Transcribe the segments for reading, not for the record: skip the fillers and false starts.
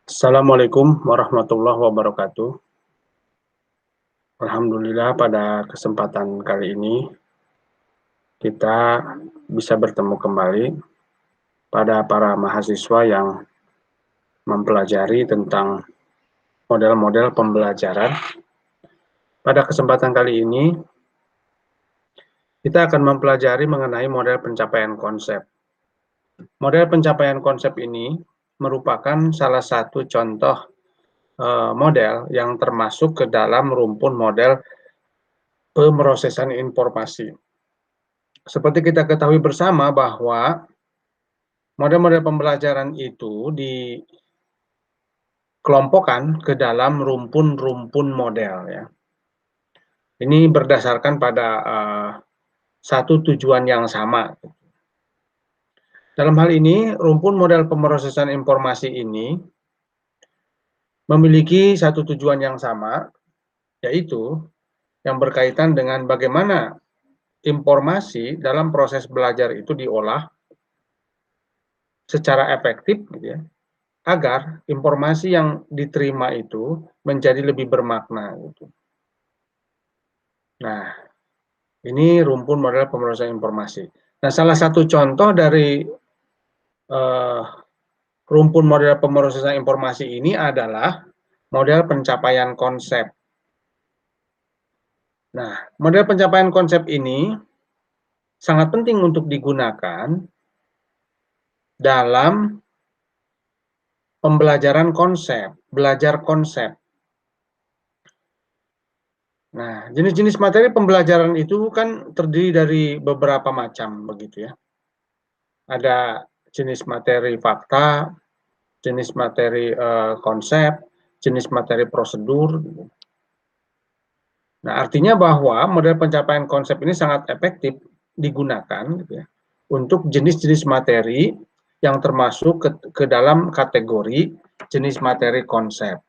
Assalamualaikum warahmatullahi wabarakatuh. Alhamdulillah pada kesempatan kali ini kita bisa bertemu kembali pada para mahasiswa yang mempelajari tentang model-model pembelajaran. Pada kesempatan kali ini kita akan mempelajari mengenai model pencapaian konsep. Model pencapaian konsep ini merupakan salah satu contoh model yang termasuk ke dalam rumpun model pemrosesan informasi. Seperti kita ketahui bersama bahwa model-model pembelajaran itu dikelompokkan ke dalam rumpun-rumpun model ya. Ini berdasarkan pada satu tujuan yang sama. Dalam hal ini, rumpun model pemrosesan informasi ini memiliki satu tujuan yang sama, yaitu yang berkaitan dengan bagaimana informasi dalam proses belajar itu diolah secara efektif, gitu ya, agar informasi yang diterima itu menjadi lebih bermakna. Gitu. Nah, ini rumpun model pemrosesan informasi. Nah, salah satu contoh dari rumpun model pemrosesan informasi ini adalah model pencapaian konsep. Nah, model pencapaian konsep ini sangat penting untuk digunakan dalam pembelajaran konsep, belajar konsep. Nah, jenis-jenis materi pembelajaran itu kan terdiri dari beberapa macam, begitu ya. Ada jenis materi fakta, jenis materi konsep, jenis materi prosedur. Nah, artinya bahwa model pencapaian konsep ini sangat efektif digunakan gitu ya, untuk jenis-jenis materi yang termasuk ke dalam kategori jenis materi konsep.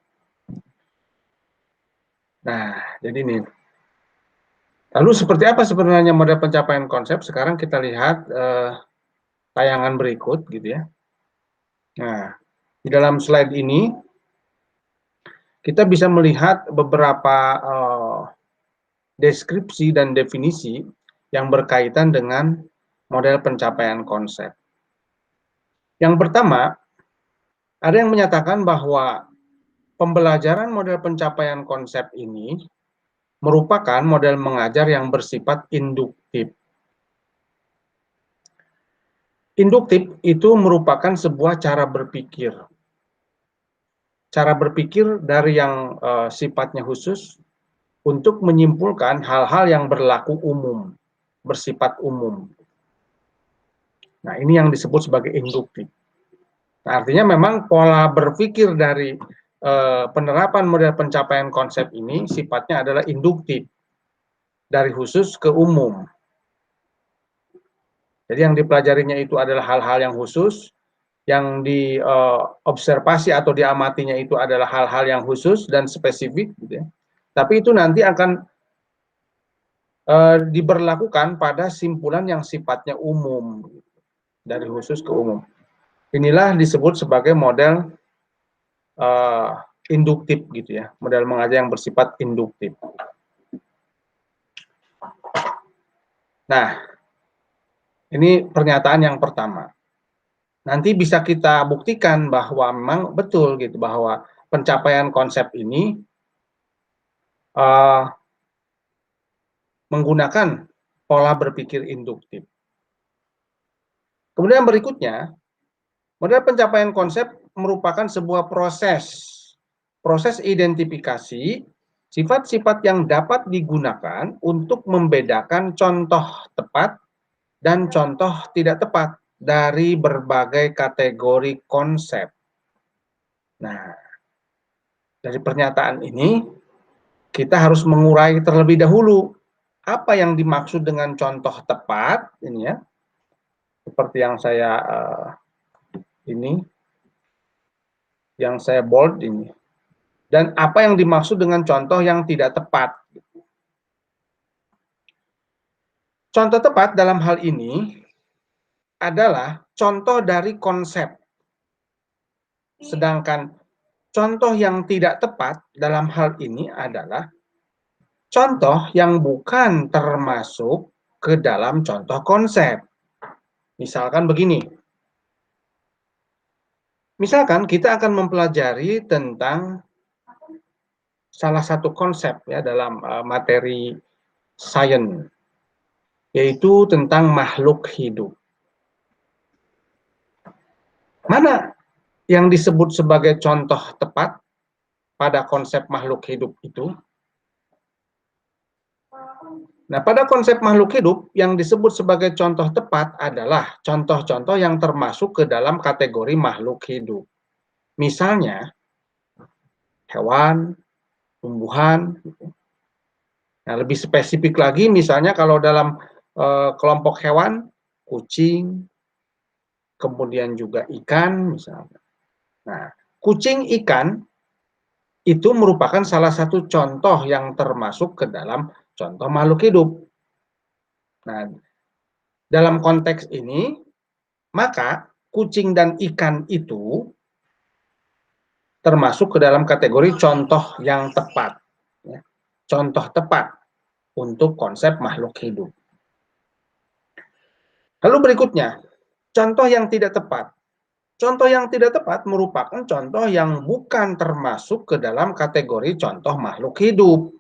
Nah, jadi ini. Lalu seperti apa sebenarnya model pencapaian konsep? Sekarang kita lihat tayangan berikut gitu ya. Nah, di dalam slide ini kita bisa melihat beberapa deskripsi dan definisi yang berkaitan dengan model pencapaian konsep. Yang pertama, ada yang menyatakan bahwa pembelajaran model pencapaian konsep ini merupakan model mengajar yang bersifat induktif. Induktif itu merupakan sebuah cara berpikir. Cara berpikir dari yang sifatnya khusus untuk menyimpulkan hal-hal yang berlaku umum, bersifat umum. Nah, ini yang disebut sebagai induktif. Nah, artinya memang pola berpikir dari penerapan model pencapaian konsep ini sifatnya adalah induktif, dari khusus ke umum. Jadi yang dipelajarinya itu adalah hal-hal yang khusus, yang diobservasi atau diamatinya itu adalah hal-hal yang khusus dan spesifik, gitu ya. Tapi itu nanti akan diberlakukan pada simpulan yang sifatnya umum, dari khusus ke umum. Inilah disebut sebagai model induktif gitu ya, model mengajar yang bersifat induktif. Nah, ini pernyataan yang pertama. Nanti bisa kita buktikan bahwa memang betul gitu, bahwa pencapaian konsep ini menggunakan pola berpikir induktif. Kemudian berikutnya, model pencapaian konsep merupakan sebuah proses identifikasi sifat-sifat yang dapat digunakan untuk membedakan contoh tepat dan contoh tidak tepat dari berbagai kategori konsep. Nah, dari pernyataan ini kita harus mengurai terlebih dahulu apa yang dimaksud dengan contoh tepat ini ya. Seperti yang saya bold ini. Dan apa yang dimaksud dengan contoh yang tidak tepat. Contoh tepat dalam hal ini adalah contoh dari konsep. Sedangkan contoh yang tidak tepat dalam hal ini adalah contoh yang bukan termasuk ke dalam contoh konsep. Misalkan begini. Misalkan kita akan mempelajari tentang salah satu konsep ya dalam materi sains, yaitu tentang makhluk hidup. Mana yang disebut sebagai contoh tepat pada konsep makhluk hidup itu? Nah, pada konsep makhluk hidup yang disebut sebagai contoh tepat adalah contoh-contoh yang termasuk ke dalam kategori makhluk hidup. Misalnya, hewan, tumbuhan. Nah, lebih spesifik lagi, misalnya kalau dalam kelompok hewan, kucing, kemudian juga ikan, misalnya. Nah, kucing, ikan itu merupakan salah satu contoh yang termasuk ke dalam contoh makhluk hidup. Nah, dalam konteks ini, maka kucing dan ikan itu termasuk ke dalam kategori contoh yang tepat. Contoh tepat untuk konsep makhluk hidup. Lalu berikutnya, contoh yang tidak tepat. Contoh yang tidak tepat merupakan contoh yang bukan termasuk ke dalam kategori contoh makhluk hidup.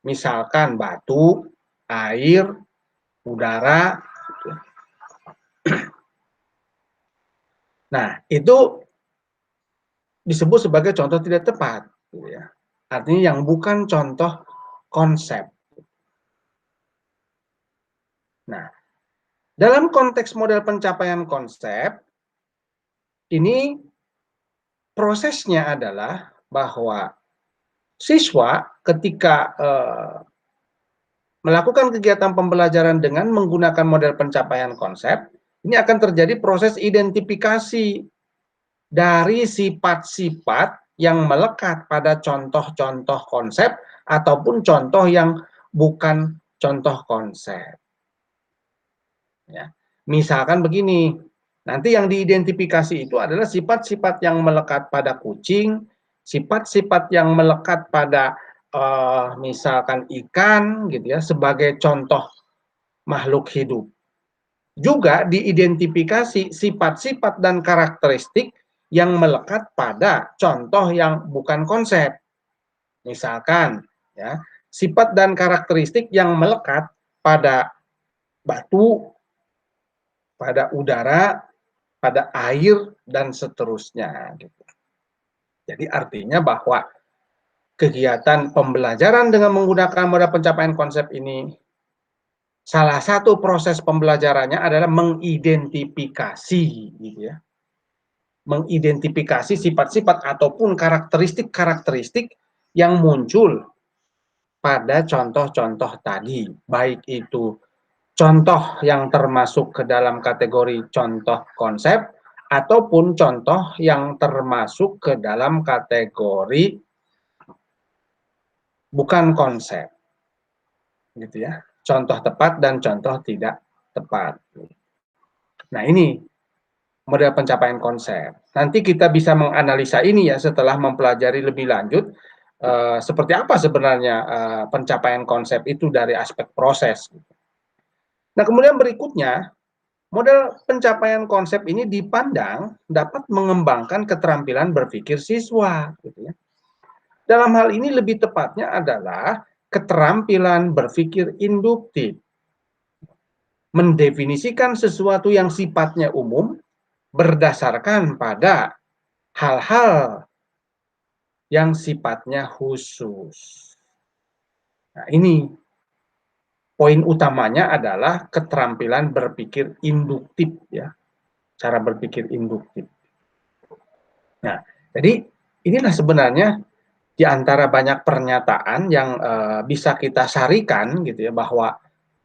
Misalkan batu, air, udara. Nah, itu disebut sebagai contoh tidak tepat. Artinya yang bukan contoh konsep. Nah, dalam konteks model pencapaian konsep, ini prosesnya adalah bahwa siswa ketika melakukan kegiatan pembelajaran dengan menggunakan model pencapaian konsep, ini akan terjadi proses identifikasi dari sifat-sifat yang melekat pada contoh-contoh konsep ataupun contoh yang bukan contoh konsep. Ya. Misalkan begini, nanti yang diidentifikasi itu adalah sifat-sifat yang melekat pada kucing, sifat-sifat yang melekat pada misalkan ikan gitu ya sebagai contoh makhluk hidup. Juga diidentifikasi sifat-sifat dan karakteristik yang melekat pada contoh yang bukan konsep. Misalkan ya, sifat dan karakteristik yang melekat pada batu, pada udara, pada air dan seterusnya gitu. Jadi artinya bahwa kegiatan pembelajaran dengan menggunakan model pencapaian konsep ini, salah satu proses pembelajarannya adalah mengidentifikasi, gitu ya, mengidentifikasi sifat-sifat ataupun karakteristik-karakteristik yang muncul pada contoh-contoh tadi, baik itu contoh yang termasuk ke dalam kategori contoh konsep ataupun contoh yang termasuk ke dalam kategori bukan konsep, gitu ya. Contoh tepat dan contoh tidak tepat. Nah, ini model pencapaian konsep. Nanti kita bisa menganalisa ini ya setelah mempelajari lebih lanjut seperti apa sebenarnya pencapaian konsep itu dari aspek proses. Nah, kemudian berikutnya, model pencapaian konsep ini dipandang dapat mengembangkan keterampilan berpikir siswa. Gitu ya. Dalam hal ini lebih tepatnya adalah keterampilan berpikir induktif. Mendefinisikan sesuatu yang sifatnya umum berdasarkan pada hal-hal yang sifatnya khusus. Nah, ini poin utamanya adalah keterampilan berpikir induktif ya. Cara berpikir induktif. Nah, jadi inilah sebenarnya di antara banyak pernyataan yang bisa kita sarikan gitu ya bahwa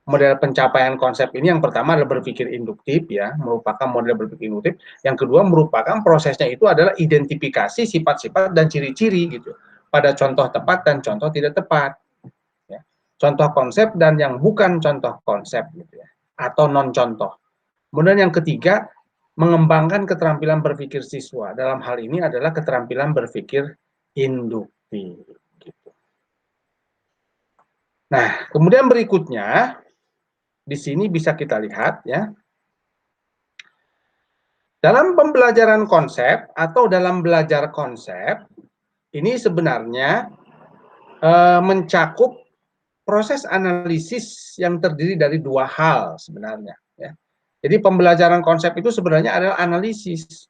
model pencapaian konsep ini yang pertama adalah berpikir induktif ya, merupakan model berpikir induktif. Yang kedua merupakan prosesnya itu adalah identifikasi sifat-sifat dan ciri-ciri gitu pada contoh tepat dan contoh tidak tepat. Ya. Contoh konsep dan yang bukan contoh konsep gitu ya, atau non contoh. Kemudian yang ketiga mengembangkan keterampilan berpikir siswa. Dalam hal ini adalah keterampilan berpikir induktif. Gitu. Nah, kemudian berikutnya, di sini bisa kita lihat ya, dalam pembelajaran konsep atau dalam belajar konsep, ini sebenarnya mencakup proses analisis yang terdiri dari dua hal sebenarnya. Ya. Jadi pembelajaran konsep itu sebenarnya adalah analisis.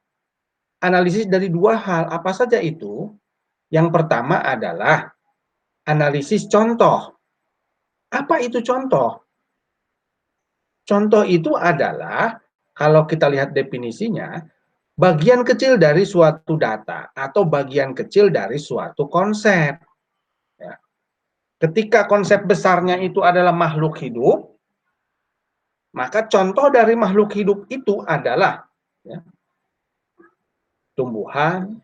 Analisis dari dua hal, apa saja itu? Yang pertama adalah analisis contoh. Apa itu contoh? Contoh itu adalah, kalau kita lihat definisinya, bagian kecil dari suatu data atau bagian kecil dari suatu konsep. Ya. Ketika konsep besarnya itu adalah makhluk hidup, maka contoh dari makhluk hidup itu adalah ya, tumbuhan,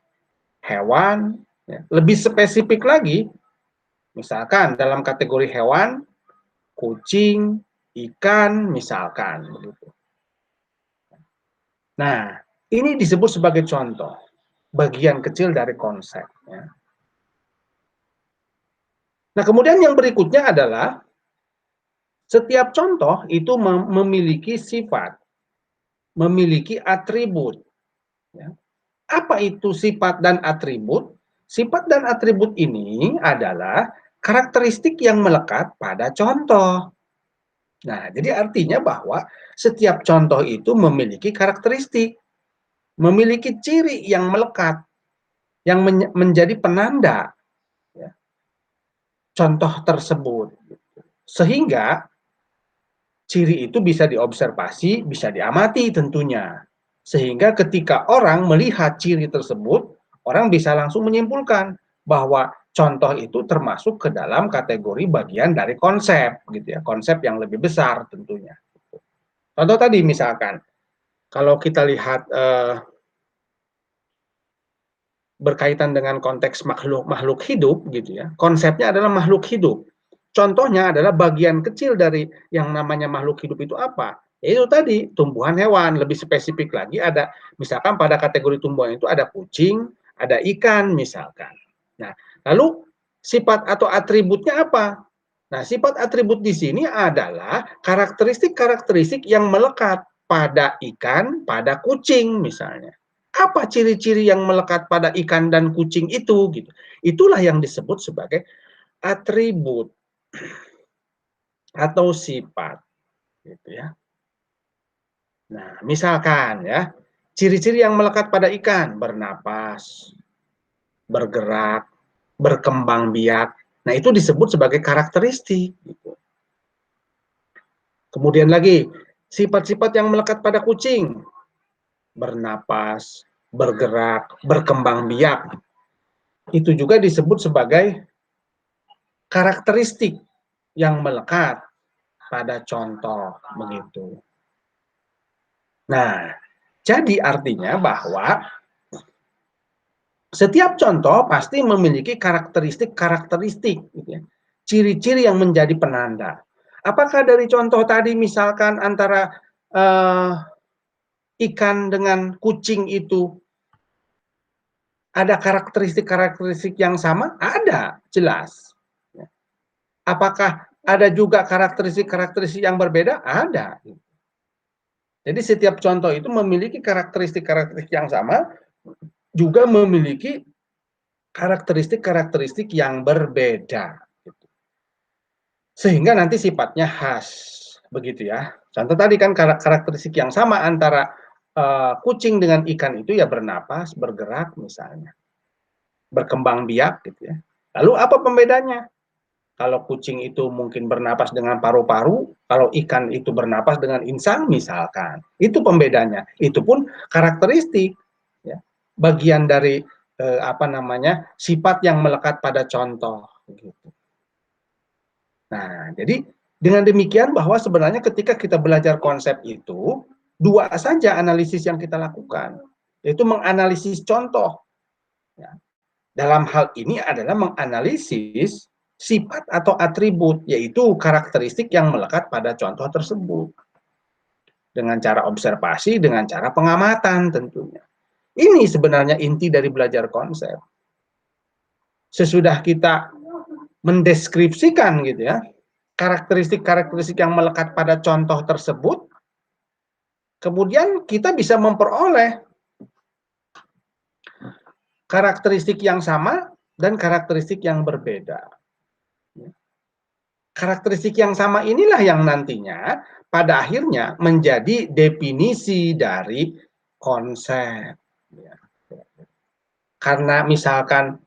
hewan. Ya. Lebih spesifik lagi, misalkan dalam kategori hewan, kucing, ikan, misalkan. Nah, ini disebut sebagai contoh, bagian kecil dari konsep. Ya. Nah, kemudian yang berikutnya adalah setiap contoh itu memiliki sifat, memiliki atribut. Ya. Apa itu sifat dan atribut? Sifat dan atribut ini adalah karakteristik yang melekat pada contoh. Nah, jadi artinya bahwa setiap contoh itu memiliki karakteristik, memiliki ciri yang melekat, yang menjadi penanda ya, contoh tersebut. Sehingga ciri itu bisa diobservasi, bisa diamati tentunya. Sehingga ketika orang melihat ciri tersebut, orang bisa langsung menyimpulkan bahwa contoh itu termasuk ke dalam kategori bagian dari konsep, gitu ya, konsep yang lebih besar tentunya. Contoh tadi misalkan, kalau kita lihat berkaitan dengan konteks makhluk hidup, gitu ya, konsepnya adalah makhluk hidup. Contohnya adalah bagian kecil dari yang namanya makhluk hidup itu apa? Itu tadi, tumbuhan hewan. Lebih spesifik lagi ada, misalkan pada kategori tumbuhan itu ada kucing, ada ikan misalkan. Nah, lalu sifat atau atributnya apa? Nah, sifat atribut di sini adalah karakteristik-karakteristik yang melekat pada ikan, pada kucing misalnya. Apa ciri-ciri yang melekat pada ikan dan kucing itu? Gitu. Itulah yang disebut sebagai atribut atau sifat, gitu ya. Nah, misalkan ya, ciri-ciri yang melekat pada ikan, bernapas, bergerak, berkembang biak. Nah, itu disebut sebagai karakteristik. Gitu. Kemudian lagi, sifat-sifat yang melekat pada kucing, bernapas, bergerak, berkembang biak. Itu juga disebut sebagai karakteristik yang melekat pada contoh begitu. Nah, jadi artinya bahwa setiap contoh pasti memiliki karakteristik-karakteristik, gitu ya, ciri-ciri yang menjadi penanda. Apakah dari contoh tadi misalkan antara ikan dengan kucing itu ada karakteristik-karakteristik yang sama? Ada, jelas. Apakah ada juga karakteristik-karakteristik yang berbeda? Ada. Jadi setiap contoh itu memiliki karakteristik-karakteristik yang sama, juga memiliki karakteristik-karakteristik yang berbeda. Sehingga nanti sifatnya khas. Begitu ya. Contoh tadi kan karakteristik yang sama antara kucing dengan ikan itu ya bernapas, bergerak misalnya. Berkembang biak gitu ya. Lalu apa pembedanya? Kalau kucing itu mungkin bernapas dengan paru-paru, kalau ikan itu bernapas dengan insang misalkan. Itu pembedanya. Itu pun karakteristik ya. Bagian dari sifat yang melekat pada contoh gitu. Nah, jadi dengan demikian bahwa sebenarnya ketika kita belajar konsep itu, dua saja analisis yang kita lakukan, yaitu menganalisis contoh. Ya. Dalam hal ini adalah menganalisis sifat atau atribut, yaitu karakteristik yang melekat pada contoh tersebut. dengan cara observasi, dengan cara pengamatan tentunya. Ini sebenarnya inti dari belajar konsep. Sesudah kita mendeskripsikan gitu ya, karakteristik-karakteristik yang melekat pada contoh tersebut, kemudian kita bisa memperoleh karakteristik yang sama dan karakteristik yang berbeda. Karakteristik yang sama inilah yang nantinya pada akhirnya menjadi definisi dari konsep. Karena misalkan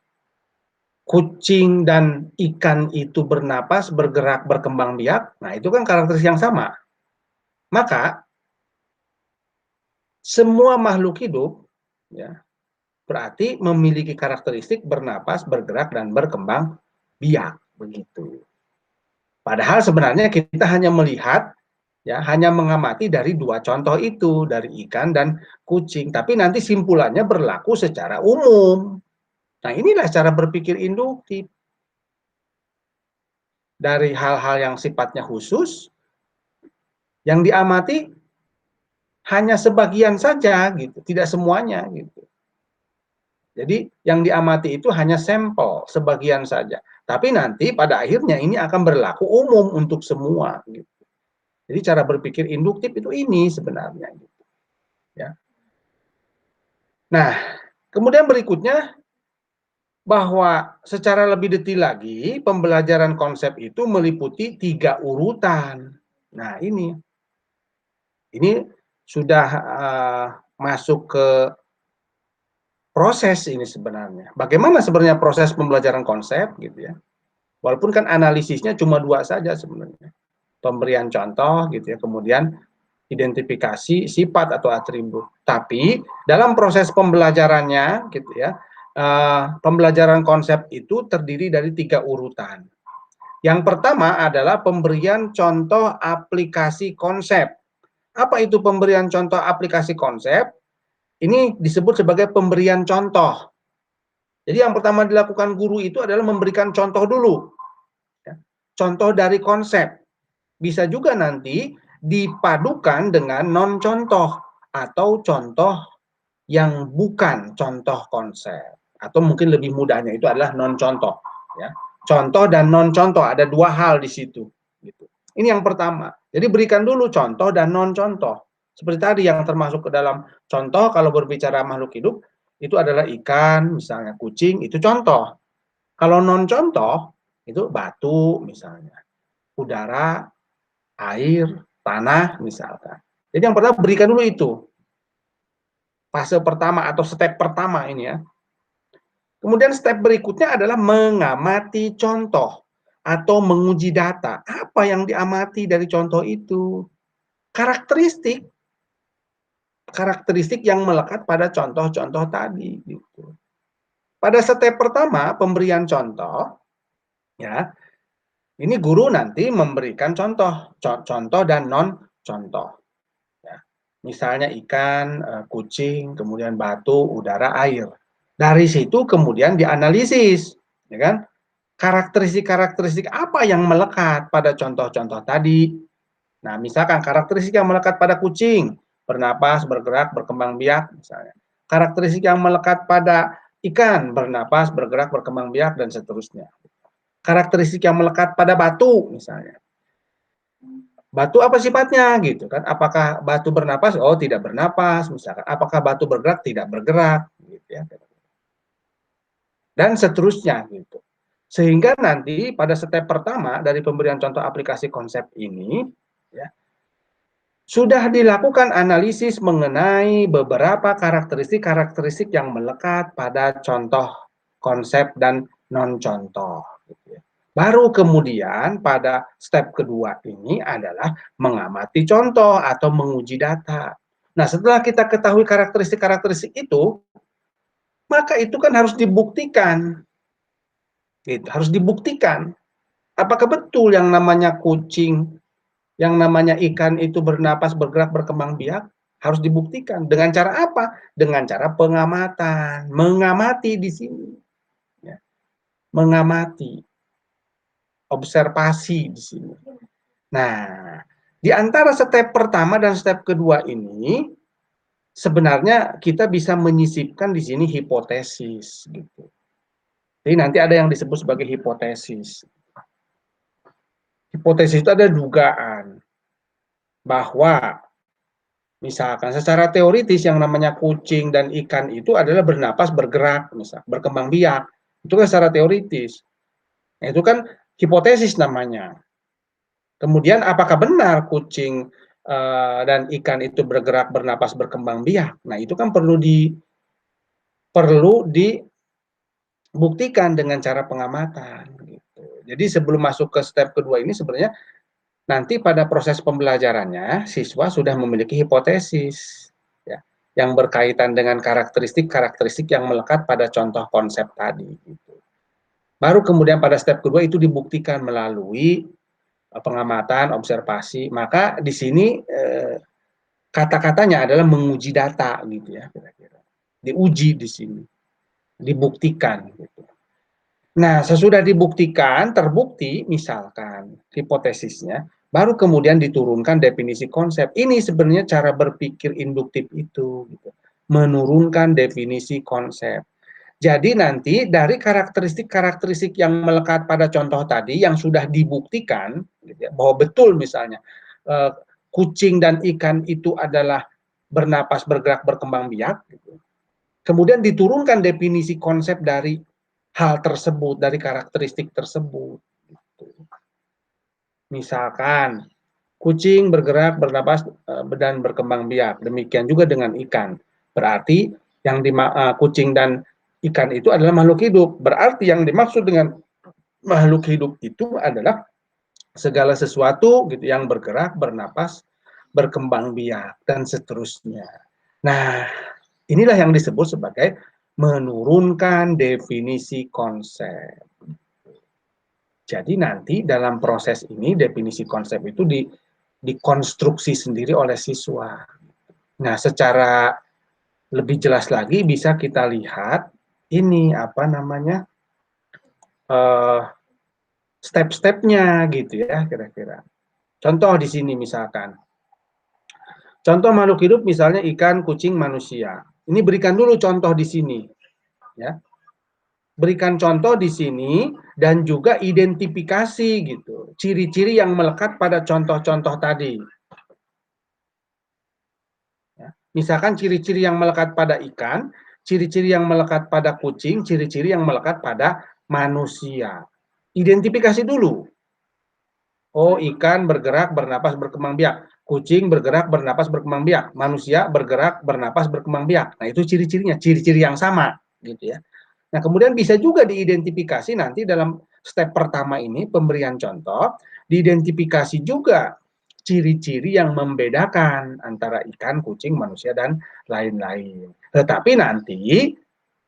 kucing dan ikan itu bernapas, bergerak, berkembang biak, nah itu kan karakteristik yang sama. Maka semua makhluk hidup ya, berarti memiliki karakteristik bernapas, bergerak, dan berkembang biak. Begitu. Padahal sebenarnya kita hanya melihat, ya, hanya mengamati dari dua contoh itu, dari ikan dan kucing. Tapi nanti simpulannya berlaku secara umum. Nah, inilah cara berpikir induktif. Dari hal-hal yang sifatnya khusus, yang diamati hanya sebagian saja, gitu, tidak semuanya, gitu. Jadi yang diamati itu hanya sampel, sebagian saja. Tapi nanti pada akhirnya ini akan berlaku umum untuk semua. Gitu. Jadi cara berpikir induktif itu ini sebenarnya. Gitu. Ya. Nah, kemudian berikutnya bahwa secara lebih detail lagi pembelajaran konsep itu meliputi 3 urutan. Nah ini sudah masuk ke proses ini sebenarnya. Bagaimana sebenarnya proses pembelajaran konsep gitu ya? Walaupun kan analisisnya cuma 2 saja sebenarnya. Pemberian contoh gitu ya, kemudian identifikasi sifat atau atribut. Tapi dalam proses pembelajarannya gitu ya, pembelajaran konsep itu terdiri dari 3 urutan. Yang pertama adalah pemberian contoh aplikasi konsep. Apa itu pemberian contoh aplikasi konsep? Ini disebut sebagai pemberian contoh. Jadi yang pertama dilakukan guru itu adalah memberikan contoh dulu. Contoh dari konsep. Bisa juga nanti dipadukan dengan non-contoh atau contoh yang bukan contoh konsep. Atau mungkin lebih mudahnya itu adalah non-contoh. Ya. Contoh dan non-contoh, ada 2 hal di situ. Gitu. Ini yang pertama. Jadi berikan dulu contoh dan non-contoh. Seperti tadi yang termasuk ke dalam contoh kalau berbicara makhluk hidup, itu adalah ikan, misalnya kucing, itu contoh. Kalau non-contoh, itu batu misalnya, udara, air, tanah misalkan. Jadi yang pertama berikan dulu itu. Fase pertama atau step pertama ini ya. Kemudian step berikutnya adalah mengamati contoh atau menguji data. Apa yang diamati dari contoh itu? Karakteristik yang melekat pada contoh-contoh tadi gitu. Pada step pertama pemberian contoh ya, ini guru nanti memberikan contoh dan non contoh. Ya. Misalnya ikan, kucing, kemudian batu, udara, air. Dari situ kemudian dianalisis, ya kan? Karakteristik-karakteristik apa yang melekat pada contoh-contoh tadi. Nah, misalkan karakteristik yang melekat pada kucing, bernapas, bergerak, berkembang biak, misalnya. Karakteristik yang melekat pada ikan, bernapas, bergerak, berkembang biak, dan seterusnya. Karakteristik yang melekat pada batu, misalnya. Batu apa sifatnya gitu kan? Apakah batu bernapas? Oh, tidak bernapas misalkan. Apakah batu bergerak? Tidak bergerak gitu ya. Dan seterusnya gitu. Sehingga nanti pada step pertama dari pemberian contoh aplikasi konsep ini ya, sudah dilakukan analisis mengenai beberapa karakteristik yang melekat pada contoh konsep dan non contoh gitu ya. Baru kemudian pada step kedua ini adalah mengamati contoh atau menguji data. Nah, setelah kita ketahui karakteristik itu, maka itu kan harus dibuktikan. Gitu, harus dibuktikan. Apakah betul yang namanya kucing, yang namanya ikan itu bernapas, bergerak, berkembang biak? Harus dibuktikan. Dengan cara apa? Dengan cara pengamatan. Mengamati di sini. Ya. Mengamati. Observasi di sini. Nah, Di antara step pertama dan step kedua ini, sebenarnya kita bisa menyisipkan di sini hipotesis, gitu. Jadi nanti ada yang disebut sebagai hipotesis. Hipotesis itu ada dugaan bahwa misalkan secara teoritis yang namanya kucing dan ikan itu adalah bernapas, bergerak, misal berkembang biak. Itu kan secara teoritis. Nah, itu kan hipotesis namanya. Kemudian apakah benar kucing dan ikan itu bergerak, bernapas, berkembang biak? Nah, itu kan perlu dibuktikan dengan cara pengamatan gitu. Jadi sebelum masuk ke step kedua ini sebenarnya nanti pada proses pembelajarannya siswa sudah memiliki hipotesis ya yang berkaitan dengan karakteristik-karakteristik yang melekat pada contoh konsep tadi gitu. Baru kemudian pada step kedua itu dibuktikan melalui pengamatan, observasi. Maka di sini kata-katanya adalah menguji data gitu ya kira-kira. Diuji di sini, dibuktikan gitu. Nah, sesudah dibuktikan, terbukti misalkan hipotesisnya, baru kemudian diturunkan definisi konsep. Ini sebenarnya cara berpikir induktif itu gitu. Menurunkan definisi konsep. Jadi nanti dari karakteristik-karakteristik yang melekat pada contoh tadi yang sudah dibuktikan gitu ya, bahwa betul misalnya kucing dan ikan itu adalah bernapas, bergerak, berkembang biak gitu. Kemudian diturunkan definisi konsep dari hal tersebut, dari karakteristik tersebut gitu. Misalkan kucing bergerak, bernapas dan berkembang biak. Demikian juga dengan ikan. Berarti yang kucing dan ikan itu adalah makhluk hidup. Berarti yang dimaksud dengan makhluk hidup itu adalah segala sesuatu gitu yang bergerak, bernapas, berkembang biak dan seterusnya. Nah, inilah yang disebut sebagai menurunkan definisi konsep. Jadi nanti dalam proses ini definisi konsep itu dikonstruksi sendiri oleh siswa. Nah, secara lebih jelas lagi bisa kita lihat ini apa namanya step-stepnya gitu ya kira-kira. Contoh di sini misalkan, contoh makhluk hidup misalnya ikan, kucing, manusia. Ini berikan dulu contoh di sini, ya. Berikan contoh di sini dan juga identifikasi gitu, ciri-ciri yang melekat pada contoh-contoh tadi. Ya. Misalkan ciri-ciri yang melekat pada ikan, ciri-ciri yang melekat pada kucing, ciri-ciri yang melekat pada manusia. Identifikasi dulu. Oh, ikan bergerak, bernapas, berkembang biak. Kucing bergerak, bernapas, berkembang biak. Manusia bergerak, bernapas, berkembang biak. Nah, itu ciri-cirinya, ciri-ciri yang sama, gitu ya. Nah, kemudian bisa juga diidentifikasi nanti dalam step pertama ini, pemberian contoh, diidentifikasi juga ciri-ciri yang membedakan antara ikan, kucing, manusia, dan lain-lain. Tetapi nanti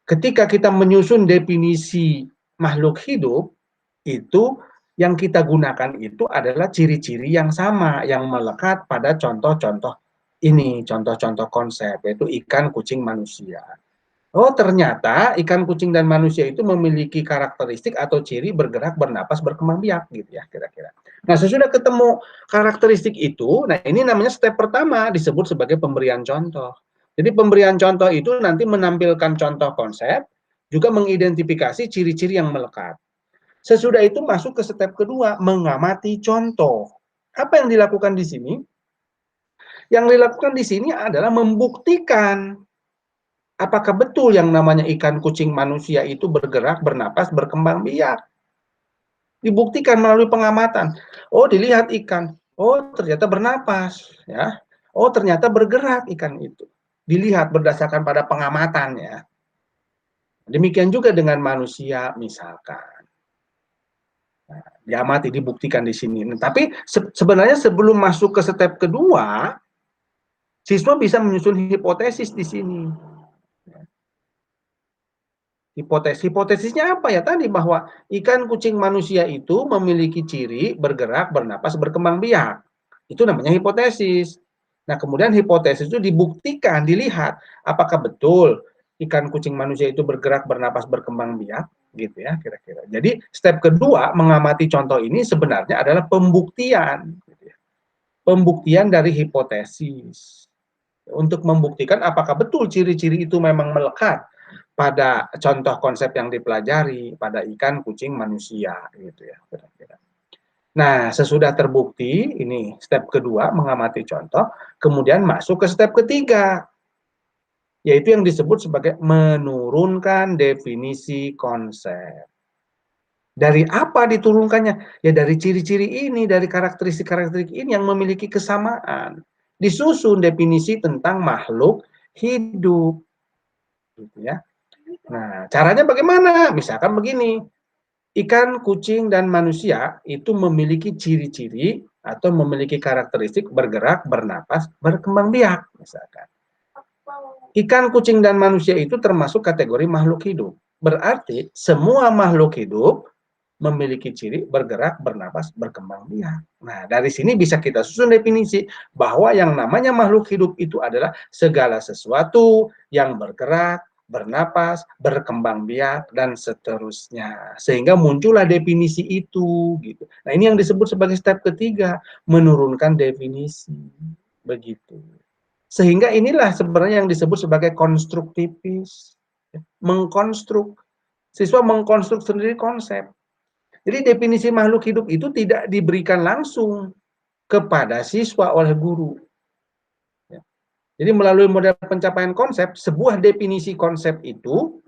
ketika kita menyusun definisi makhluk hidup, itu yang kita gunakan itu adalah ciri-ciri yang sama, yang melekat pada contoh-contoh ini, contoh-contoh konsep, yaitu ikan, kucing, manusia. Oh, ternyata ikan, kucing, dan manusia itu memiliki karakteristik atau ciri bergerak, bernapas, berkembang biak, gitu ya, kira-kira. Nah, sesudah ketemu karakteristik itu, nah ini namanya step pertama, disebut sebagai pemberian contoh. Jadi pemberian contoh itu nanti menampilkan contoh konsep, juga mengidentifikasi ciri-ciri yang melekat. Sesudah itu masuk ke step kedua, mengamati contoh. Apa yang dilakukan di sini? Yang dilakukan di sini adalah membuktikan apakah betul yang namanya ikan, kucing, manusia itu bergerak, bernapas, berkembang biak. Dibuktikan melalui pengamatan. Oh, dilihat ikan. Oh, ternyata bernapas, ya. Oh, ternyata bergerak ikan itu. Dilihat berdasarkan pada pengamatan, ya. Demikian juga dengan manusia misalkan. Nah, diamati, dibuktikan di sini. Nah, tapi sebenarnya sebelum masuk ke step kedua, siswa bisa menyusun hipotesis di sini. Hipotesisnya apa ya tadi, bahwa ikan, kucing, manusia itu memiliki ciri bergerak, bernapas, berkembang biak. Itu namanya hipotesis. Nah, kemudian hipotesis itu dibuktikan, dilihat apakah betul ikan, kucing, manusia itu bergerak, bernapas, berkembang biak, gitu ya kira-kira. Jadi step kedua mengamati contoh ini sebenarnya adalah pembuktian. Gitu ya. pembuktian dari hipotesis. Untuk membuktikan apakah betul ciri-ciri itu memang melekat pada contoh konsep yang dipelajari pada ikan, kucing, manusia gitu ya kira-kira. Nah, sesudah terbukti ini step kedua mengamati contoh, kemudian masuk ke step ketiga, yaitu yang disebut sebagai menurunkan definisi konsep. Dari apa diturunkannya? Ya dari ciri-ciri ini, dari karakteristik-karakteristik ini yang memiliki kesamaan. Disusun definisi tentang makhluk hidup. Gitu ya. Nah, caranya bagaimana? Misalkan begini, ikan, kucing, dan manusia itu memiliki ciri-ciri atau memiliki karakteristik bergerak, bernapas, berkembang biak, misalkan. Ikan, kucing, dan manusia itu termasuk kategori makhluk hidup. Berarti semua makhluk hidup memiliki ciri bergerak, bernapas, berkembang biak. Nah, dari sini bisa kita susun definisi bahwa yang namanya makhluk hidup itu adalah segala sesuatu yang bergerak, bernapas, berkembang biak, dan seterusnya. Sehingga muncullah definisi itu. Gitu. Nah, ini yang disebut sebagai step ketiga, menurunkan definisi. Begitu. Sehingga inilah sebenarnya yang disebut sebagai konstruktivis. Mengkonstruk. Siswa mengkonstruk sendiri konsep. Jadi definisi makhluk hidup itu tidak diberikan langsung kepada siswa oleh guru. Jadi melalui model pencapaian konsep, sebuah definisi konsep itu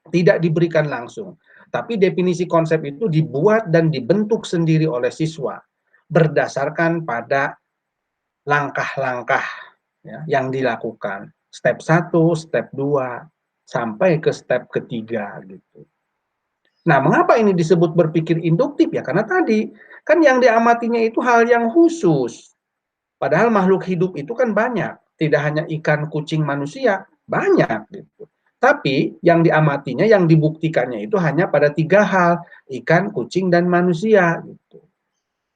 tidak diberikan langsung. Tapi definisi konsep itu dibuat dan dibentuk sendiri oleh siswa berdasarkan pada langkah-langkah ya, yang dilakukan. Step 1, step 2, sampai ke step ketiga gitu. Nah, mengapa ini disebut berpikir induktif? Ya karena tadi, kan yang diamatinya itu hal yang khusus. Padahal makhluk hidup itu kan banyak. Tidak hanya ikan, kucing, manusia, banyak gitu. Tapi yang diamatinya, yang dibuktikannya itu hanya pada 3 hal, ikan, kucing, dan manusia gitu.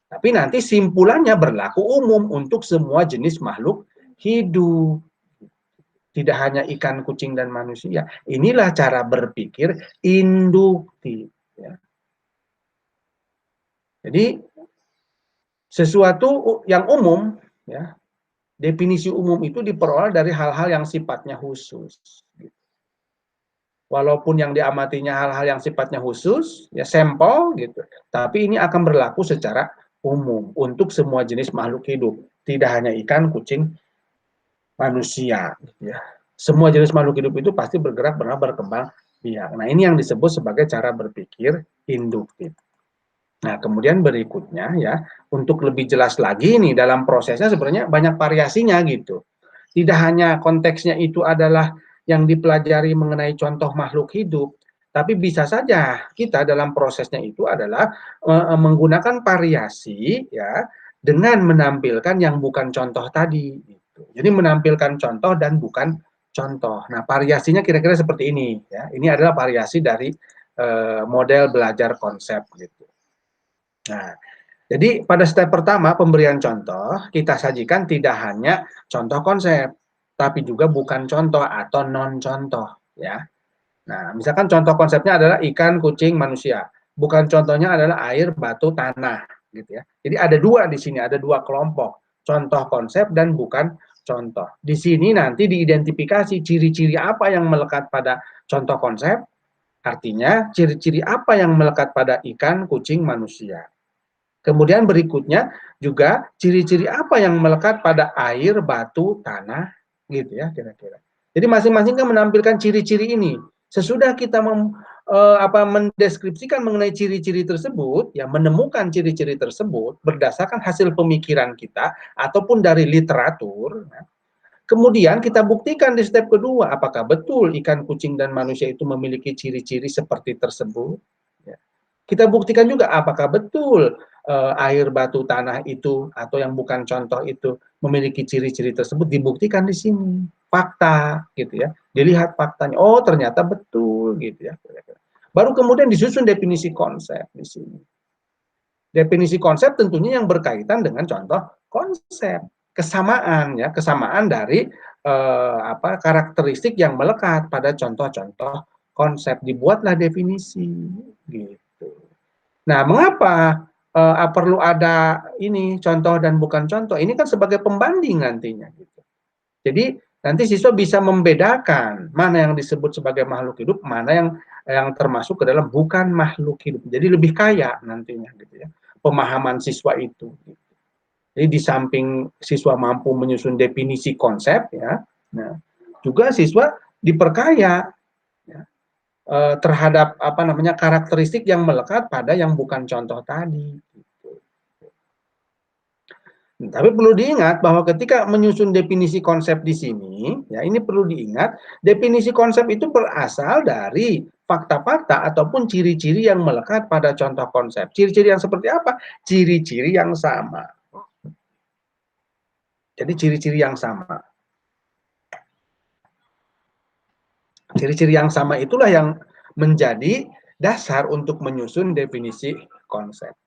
Tapi nanti simpulannya berlaku umum untuk semua jenis makhluk hidup. Tidak hanya ikan, kucing, dan manusia. Inilah cara berpikir induktif. Ya. Jadi sesuatu yang umum, ya, definisi umum itu diperoleh dari hal-hal yang sifatnya khusus. Walaupun yang diamatinya hal-hal yang sifatnya khusus, ya sampel gitu, tapi ini akan berlaku secara umum untuk semua jenis makhluk hidup, tidak hanya ikan, kucing, manusia. Gitu ya. Semua jenis makhluk hidup itu pasti bergerak, berkembang biak. Nah, ini yang disebut sebagai cara berpikir induktif. Nah, kemudian berikutnya ya, untuk lebih jelas lagi nih dalam prosesnya sebenarnya banyak variasinya gitu. Tidak hanya konteksnya itu adalah yang dipelajari mengenai contoh makhluk hidup, tapi bisa saja kita dalam prosesnya itu adalah menggunakan variasi ya dengan menampilkan yang bukan contoh tadi gitu. Jadi menampilkan contoh dan bukan contoh. Nah, variasinya kira-kira seperti ini ya. Ini adalah variasi dari model belajar konsep gitu. Nah, jadi pada step pertama pemberian contoh, kita sajikan tidak hanya contoh konsep, tapi juga bukan contoh atau non contoh ya. Nah, misalkan contoh konsepnya adalah ikan, kucing, manusia. Bukan contohnya adalah air, batu, tanah gitu ya. Jadi ada dua di sini, ada dua kelompok, contoh konsep dan bukan contoh. Di sini nanti diidentifikasi ciri-ciri apa yang melekat pada contoh konsep, artinya ciri-ciri apa yang melekat pada ikan, kucing, manusia. Kemudian berikutnya juga ciri-ciri apa yang melekat pada air, batu, tanah, gitu ya kira-kira. Jadi masing-masing kan menampilkan ciri-ciri ini. Sesudah kita mendeskripsikan mengenai ciri-ciri tersebut, ya menemukan ciri-ciri tersebut berdasarkan hasil pemikiran kita ataupun dari literatur. Ya. Kemudian kita buktikan di step kedua, apakah betul ikan, kucing, dan manusia itu memiliki ciri-ciri seperti tersebut. Ya. Kita buktikan juga apakah betul air, batu, tanah itu atau yang bukan contoh itu memiliki ciri-ciri tersebut, dibuktikan di sini. Fakta gitu ya. Dilihat faktanya. Oh, ternyata betul gitu ya. Baru kemudian disusun definisi konsep di sini. Definisi konsep tentunya yang berkaitan dengan contoh konsep. Kesamaan ya, kesamaan dari karakteristik yang melekat pada contoh-contoh konsep. Dibuatlah definisi gitu. Nah, mengapa perlu ada ini contoh dan bukan contoh. Ini kan sebagai pembanding nantinya gitu. Jadi nanti siswa bisa membedakan mana yang disebut sebagai makhluk hidup, mana yang termasuk ke dalam bukan makhluk hidup. Jadi lebih kaya nantinya gitu ya pemahaman siswa itu. Jadi di samping siswa mampu menyusun definisi konsep ya, nah juga siswa diperkaya ya, terhadap apa namanya karakteristik yang melekat pada yang bukan contoh tadi. Tapi perlu diingat bahwa ketika menyusun definisi konsep di sini, ya ini perlu diingat, definisi konsep itu berasal dari fakta-fakta ataupun ciri-ciri yang melekat pada contoh konsep. Ciri-ciri yang seperti apa? Ciri-ciri yang sama. Jadi ciri-ciri yang sama. Ciri-ciri yang sama itulah yang menjadi dasar untuk menyusun definisi konsep.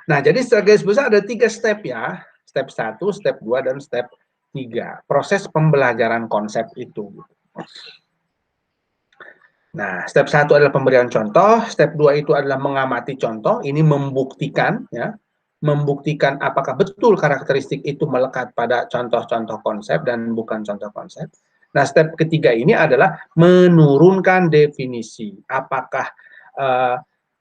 Nah, jadi secara garis besar ada 3 step ya. Step 1, step 2, dan step 3. Proses pembelajaran konsep itu. Nah, step 1 adalah pemberian contoh, step 2 itu adalah mengamati contoh, ini membuktikan ya. Membuktikan apakah betul karakteristik itu melekat pada contoh-contoh konsep dan bukan contoh konsep. Nah, step ketiga ini adalah menurunkan definisi. Apakah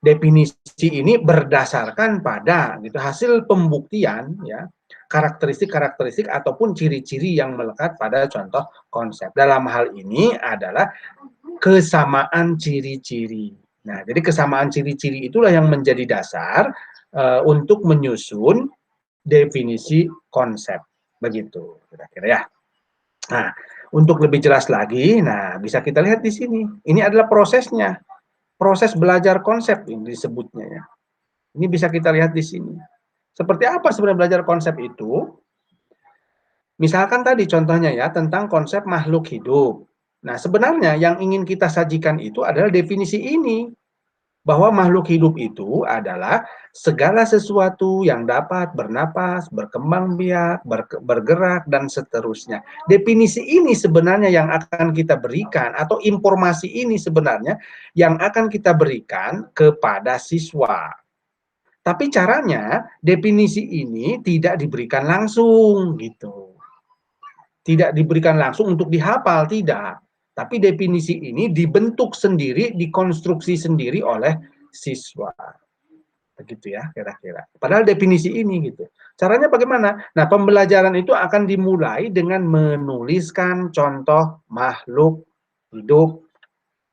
definisi ini berdasarkan pada gitu hasil pembuktian ya karakteristik-karakteristik ataupun ciri-ciri yang melekat pada contoh konsep. Dalam hal ini adalah kesamaan ciri-ciri. Nah, jadi kesamaan ciri-ciri itulah yang menjadi dasar untuk menyusun definisi konsep. Begitu, kira-kira ya. Nah, untuk lebih jelas lagi, nah bisa kita lihat di sini. Ini adalah prosesnya. Proses belajar konsep ini disebutnya ya. Ini bisa kita lihat di sini. Seperti apa sebenarnya belajar konsep itu? Misalkan tadi contohnya ya tentang konsep makhluk hidup. Nah, sebenarnya yang ingin kita sajikan itu adalah definisi ini. Bahwa makhluk hidup itu adalah segala sesuatu yang dapat bernapas, berkembang biak, bergerak, dan seterusnya. Definisi ini sebenarnya yang akan kita berikan, atau informasi ini sebenarnya yang akan kita berikan kepada siswa. Tapi caranya, definisi ini tidak diberikan langsung, gitu. Tidak diberikan langsung untuk dihafal, tidak. Tapi definisi ini dibentuk sendiri, dikonstruksi sendiri oleh siswa. Begitu ya, kira-kira. Padahal definisi ini gitu. Caranya bagaimana? Nah, pembelajaran itu akan dimulai dengan menuliskan contoh makhluk hidup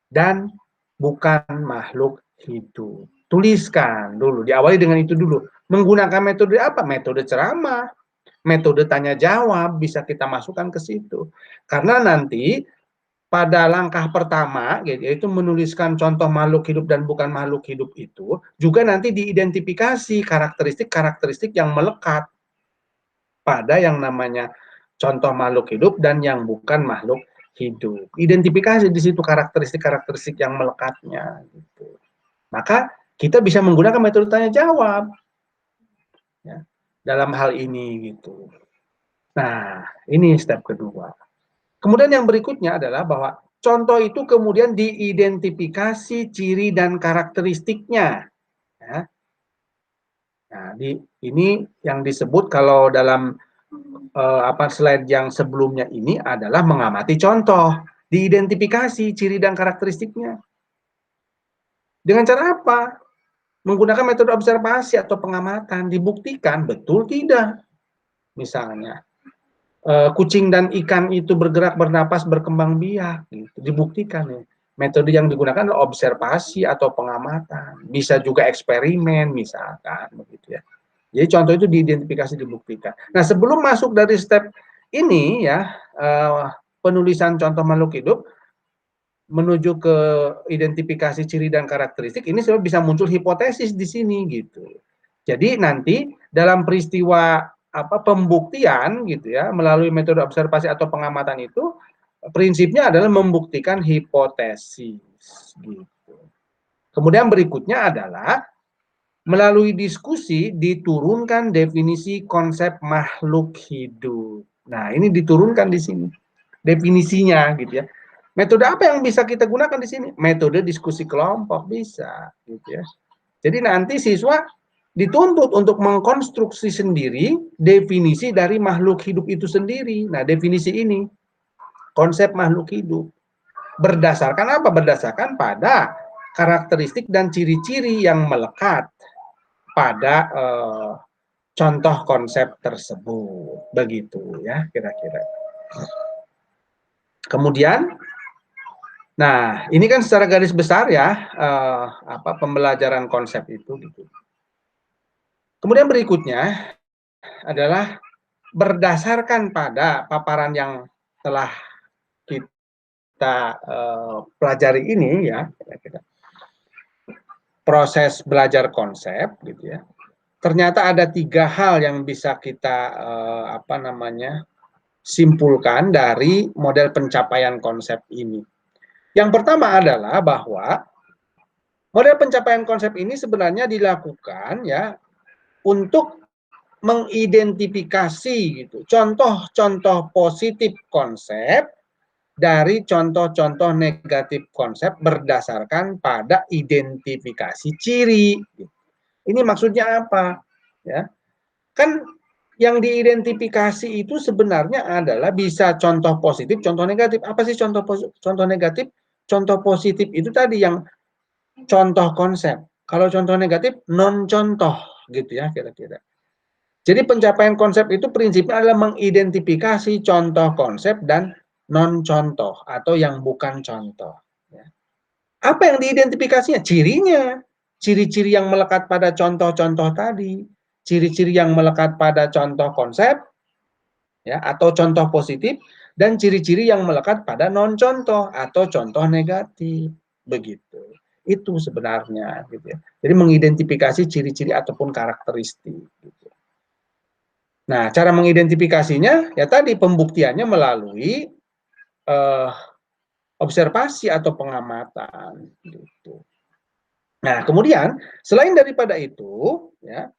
dan bukan makhluk hidup. Tuliskan dulu, diawali dengan itu dulu. Menggunakan metode apa? Metode ceramah, metode tanya jawab bisa kita masukkan ke situ. Karena nanti pada langkah pertama yaitu menuliskan contoh makhluk hidup dan bukan makhluk hidup itu juga nanti diidentifikasi karakteristik-karakteristik yang melekat pada yang namanya contoh makhluk hidup dan yang bukan makhluk hidup. Identifikasi di situ karakteristik-karakteristik yang melekatnya gitu. Maka kita bisa menggunakan metode tanya jawab ya, dalam hal ini gitu. Nah, ini step kedua. Kemudian yang berikutnya adalah bahwa contoh itu kemudian diidentifikasi ciri dan karakteristiknya. Ya. Nah, ini yang disebut kalau dalam slide yang sebelumnya ini adalah mengamati contoh, diidentifikasi ciri dan karakteristiknya. Dengan cara apa? Menggunakan metode observasi atau pengamatan, dibuktikan betul tidak. Misalnya, kucing dan ikan itu bergerak, bernapas, berkembang biak, gitu. Dibuktikan ya. Metode yang digunakan adalah observasi atau pengamatan, bisa juga eksperimen misalkan, begitu ya. Jadi contoh itu diidentifikasi, dibuktikan. Nah, sebelum masuk dari step ini ya, penulisan contoh makhluk hidup menuju ke identifikasi ciri dan karakteristik, ini sebenarnya bisa muncul hipotesis di sini gitu. Jadi nanti dalam peristiwa pembuktian gitu ya melalui metode observasi atau pengamatan itu prinsipnya adalah membuktikan hipotesis gitu. Kemudian berikutnya adalah melalui diskusi diturunkan definisi konsep makhluk hidup. Nah, ini diturunkan di sini definisinya gitu ya. Metode apa yang bisa kita gunakan di sini? Metode diskusi kelompok bisa gitu ya. Jadi nanti siswa dituntut untuk mengkonstruksi sendiri definisi dari makhluk hidup itu sendiri. Nah, definisi ini, konsep makhluk hidup. Berdasarkan apa? Berdasarkan pada karakteristik dan ciri-ciri yang melekat pada contoh konsep tersebut. Begitu ya, kira-kira. Kemudian, nah, ini kan secara garis besar ya, pembelajaran konsep itu gitu. Kemudian berikutnya adalah berdasarkan pada paparan yang telah kita pelajari ini ya, proses belajar konsep gitu ya. Ternyata ada 3 hal yang bisa kita simpulkan dari model pencapaian konsep ini. Yang pertama adalah bahwa model pencapaian konsep ini sebenarnya dilakukan ya untuk mengidentifikasi gitu contoh-contoh positif konsep dari contoh-contoh negatif konsep berdasarkan pada identifikasi ciri. Ini maksudnya apa? Ya, kan yang diidentifikasi itu sebenarnya adalah bisa contoh positif, contoh negatif. Apa sih contoh negatif? Contoh positif itu tadi yang contoh konsep. Kalau contoh negatif non contoh gitu ya kira-kira. Jadi pencapaian konsep itu prinsipnya adalah mengidentifikasi contoh konsep dan non contoh atau yang bukan contoh. Apa yang diidentifikasinya? Cirinya. Ciri-ciri yang melekat pada contoh-contoh tadi. Ciri-ciri yang melekat pada contoh konsep ya atau contoh positif dan ciri-ciri yang melekat pada non contoh atau contoh negatif. Begitu. Itu sebenarnya gitu ya. Jadi mengidentifikasi ciri-ciri ataupun karakteristik gitu. Nah, cara mengidentifikasinya ya tadi pembuktiannya melalui observasi atau pengamatan gitu. Nah, kemudian selain daripada itu ya,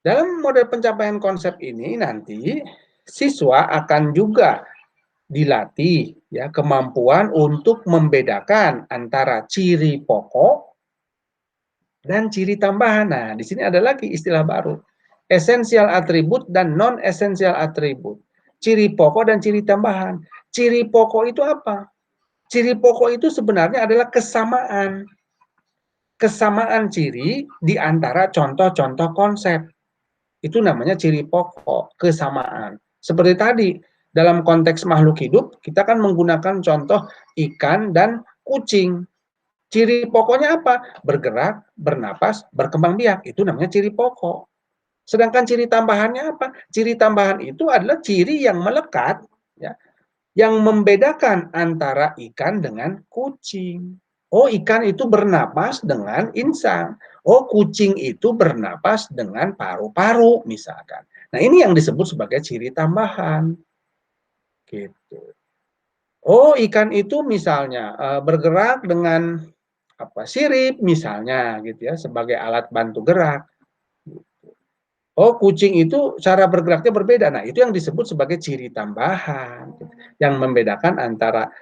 dalam model pencapaian konsep ini nanti siswa akan juga dilatih ya kemampuan untuk membedakan antara ciri pokok dan ciri tambahan. Nah, di sini ada lagi istilah baru. Esensial atribut dan non esensial atribut. Ciri pokok dan ciri tambahan. Ciri pokok itu apa? Ciri pokok itu sebenarnya adalah kesamaan. Kesamaan ciri di antara contoh-contoh konsep. Itu namanya ciri pokok, kesamaan. Seperti tadi, dalam konteks makhluk hidup, kita kan menggunakan contoh ikan dan kucing. Ciri pokoknya apa? Bergerak, bernapas, berkembang biak. Itu namanya ciri pokok. Sedangkan ciri tambahannya apa? Ciri tambahan itu adalah ciri yang melekat, ya, yang membedakan antara ikan dengan kucing. Oh, ikan itu bernapas dengan insang. Oh, kucing itu bernapas dengan paru-paru, misalkan. Nah, ini yang disebut sebagai ciri tambahan. Gitu. Oh, ikan itu misalnya bergerak dengan sirip misalnya gitu ya sebagai alat bantu gerak. Oh, kucing itu cara bergeraknya berbeda. Nah, itu yang disebut sebagai ciri tambahan gitu, yang membedakan antara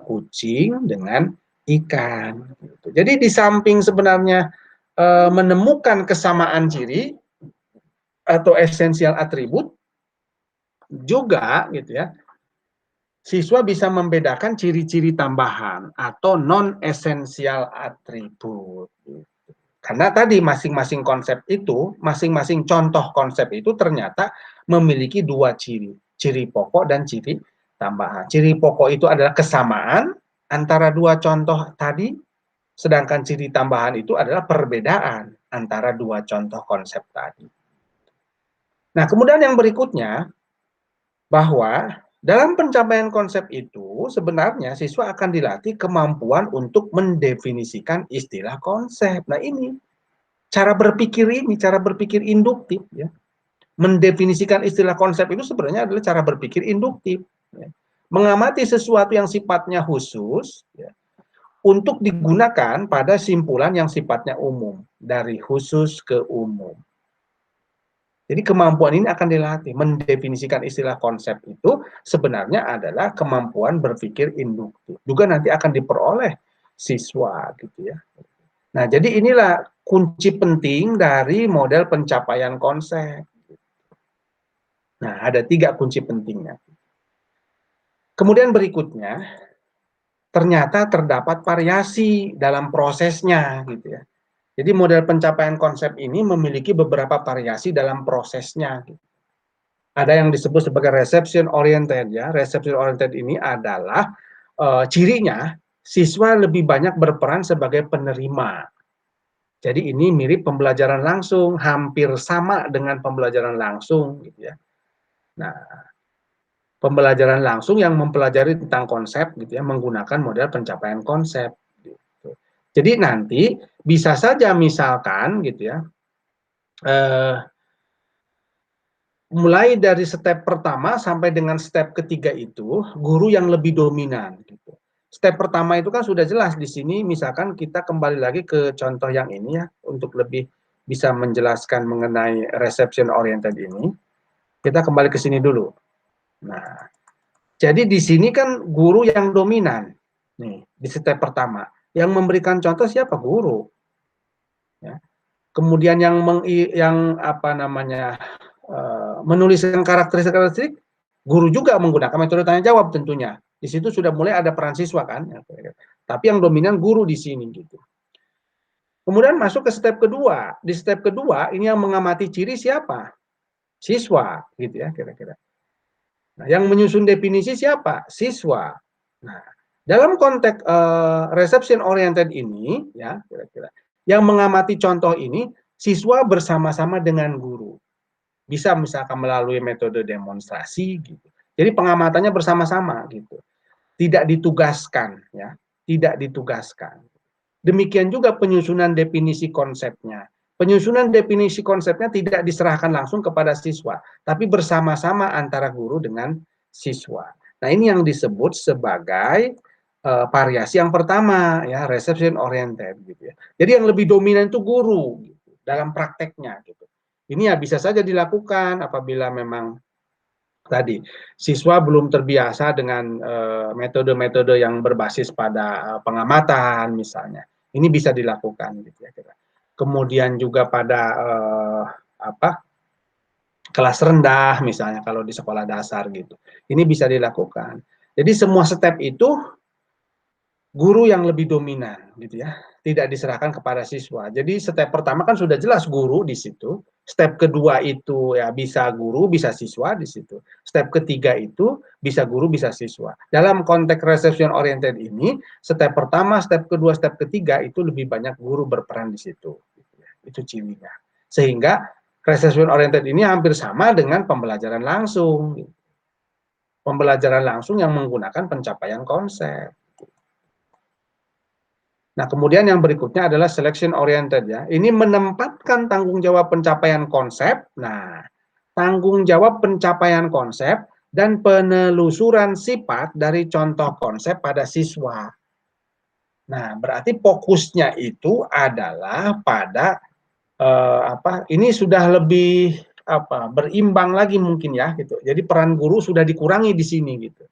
kucing dengan ikan. Gitu. Jadi di samping sebenarnya menemukan kesamaan ciri atau esensial atribut, juga gitu ya, siswa bisa membedakan ciri-ciri tambahan atau non esensial atribut. Karena tadi masing-masing konsep itu, masing-masing contoh konsep itu ternyata memiliki 2 ciri, ciri pokok dan ciri tambahan. Ciri pokok itu adalah kesamaan antara 2 contoh tadi, sedangkan ciri tambahan itu adalah perbedaan antara 2 contoh konsep tadi. Nah, kemudian yang berikutnya, bahwa dalam pencapaian konsep itu sebenarnya siswa akan dilatih kemampuan untuk mendefinisikan istilah konsep. Nah, ini cara berpikir induktif ya. Mendefinisikan istilah konsep itu sebenarnya adalah cara berpikir induktif. Ya. Mengamati sesuatu yang sifatnya khusus ya, untuk digunakan pada simpulan yang sifatnya umum, dari khusus ke umum. Jadi kemampuan ini akan dilatih. Mendefinisikan istilah konsep itu sebenarnya adalah kemampuan berpikir induktif. Juga nanti akan diperoleh siswa gitu ya. Nah, jadi inilah kunci penting dari model pencapaian konsep. Nah, ada 3 kunci pentingnya. Kemudian berikutnya, ternyata terdapat variasi dalam prosesnya, gitu ya. Jadi model pencapaian konsep ini memiliki beberapa variasi dalam prosesnya. Ada yang disebut sebagai reception oriented, ya. Reception oriented ini adalah cirinya siswa lebih banyak berperan sebagai penerima. Jadi ini mirip pembelajaran langsung, hampir sama dengan pembelajaran langsung, gitu ya. Nah, pembelajaran langsung yang mempelajari tentang konsep, gitu ya, menggunakan model pencapaian konsep. Gitu. Jadi nanti bisa saja misalkan, gitu ya, mulai dari step pertama sampai dengan step ketiga itu guru yang lebih dominan. Gitu. Step pertama itu kan sudah jelas di sini, misalkan kita kembali lagi ke contoh yang ini ya, untuk lebih bisa menjelaskan mengenai reception oriented ini. Kita kembali ke sini dulu. Nah, jadi di sini kan guru yang dominan. Nih, di step pertama. Yang memberikan contoh siapa? Guru. Ya. Kemudian yang apa namanya, menuliskan karakteristik, guru juga menggunakan metode tanya jawab tentunya. Di situ sudah mulai ada peran siswa kan. Tapi yang dominan guru di sini gitu. Kemudian masuk ke step kedua. Di step kedua ini yang mengamati ciri siapa? Siswa gitu ya kira-kira. Nah, yang menyusun definisi siapa? Siswa. Nah, dalam konteks reception oriented ini, ya kira-kira, yang mengamati contoh ini siswa bersama-sama dengan guru. Bisa misalkan melalui metode demonstrasi, gitu. Jadi pengamatannya bersama-sama, gitu. Tidak ditugaskan, ya, tidak ditugaskan. Demikian juga penyusunan definisi konsepnya. Penyusunan definisi konsepnya tidak diserahkan langsung kepada siswa, tapi bersama-sama antara guru dengan siswa. Nah, ini yang disebut sebagai variasi yang pertama, ya, reception oriented, gitu ya. Jadi yang lebih dominan itu guru gitu, dalam prakteknya, gitu. Ini ya bisa saja dilakukan apabila memang tadi siswa belum terbiasa dengan metode-metode yang berbasis pada pengamatan misalnya. Ini bisa dilakukan gitu ya. Kemudian juga pada apa kelas rendah misalnya kalau di sekolah dasar gitu. Ini bisa dilakukan. Jadi semua step itu guru yang lebih dominan gitu ya, tidak diserahkan kepada siswa. Jadi step pertama kan sudah jelas guru di situ, step kedua itu ya bisa guru bisa siswa di situ, step ketiga itu bisa guru bisa siswa. Dalam konteks reception oriented ini, step pertama, step kedua, step ketiga itu lebih banyak guru berperan di situ, gitu ya. Itu cirinya. Sehingga reception oriented ini hampir sama dengan pembelajaran langsung, gitu. Pembelajaran langsung yang menggunakan pencapaian konsep. Nah, kemudian yang berikutnya adalah selection oriented ya. Ini menempatkan tanggung jawab pencapaian konsep. Nah, tanggung jawab pencapaian konsep dan penelusuran sifat dari contoh konsep pada siswa. Nah, berarti fokusnya itu adalah pada ini sudah lebih berimbang lagi mungkin ya gitu. Jadi peran guru sudah dikurangi di sini gitu.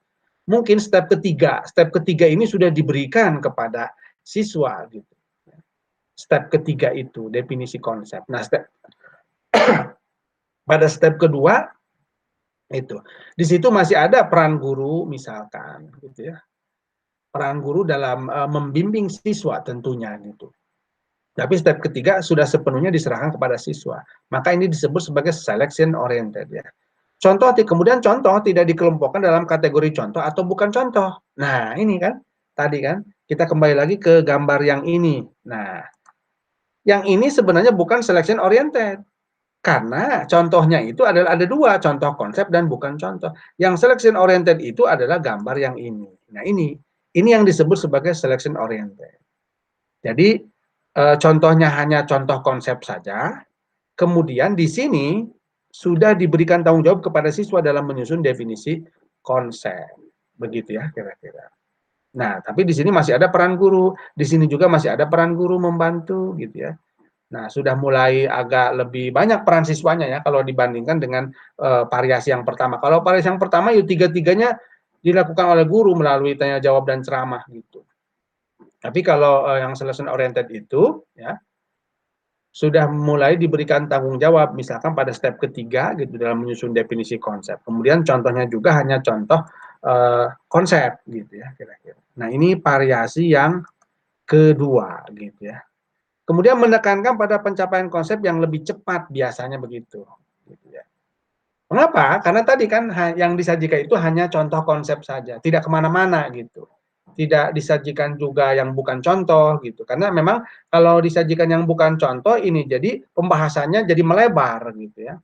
Mungkin step ketiga ini sudah diberikan kepada siswa gitu. Step ketiga itu definisi konsep. Nah, pada step kedua itu di situ masih ada peran guru misalkan gitu ya. Peran guru dalam membimbing siswa tentunya gitu. Tapi step ketiga sudah sepenuhnya diserahkan kepada siswa. Maka ini disebut sebagai selection oriented ya. Kemudian contoh tidak dikelompokkan dalam kategori contoh atau bukan contoh. Nah, ini kan tadi kan kita kembali lagi ke gambar yang ini. Nah, yang ini sebenarnya bukan selection oriented. Karena contohnya itu adalah ada dua, contoh konsep dan bukan contoh. Yang selection oriented itu adalah gambar yang ini. Nah, ini yang disebut sebagai selection oriented. Jadi contohnya hanya contoh konsep saja. Kemudian di sini sudah diberikan tanggung jawab kepada siswa dalam menyusun definisi konsep. Begitu ya kira-kira. Nah, tapi di sini masih ada peran guru, di sini juga masih ada peran guru membantu gitu ya. Nah, sudah mulai agak lebih banyak peran siswanya ya kalau dibandingkan dengan variasi yang pertama. Kalau variasi yang pertama yuk tiga-tiganya dilakukan oleh guru melalui tanya jawab dan ceramah gitu. Tapi kalau yang solution oriented itu, ya, sudah mulai diberikan tanggung jawab, misalkan pada step ketiga gitu dalam menyusun definisi konsep. Kemudian contohnya juga hanya contoh konsep gitu ya kira-kira. Nah ini variasi yang kedua gitu ya. Kemudian menekankan pada pencapaian konsep yang lebih cepat biasanya begitu. Gitu ya. Mengapa? Karena tadi kan yang disajikan itu hanya contoh konsep saja, tidak kemana-mana gitu. Tidak disajikan juga yang bukan contoh gitu. Karena memang kalau disajikan yang bukan contoh ini jadi pembahasannya jadi melebar gitu ya.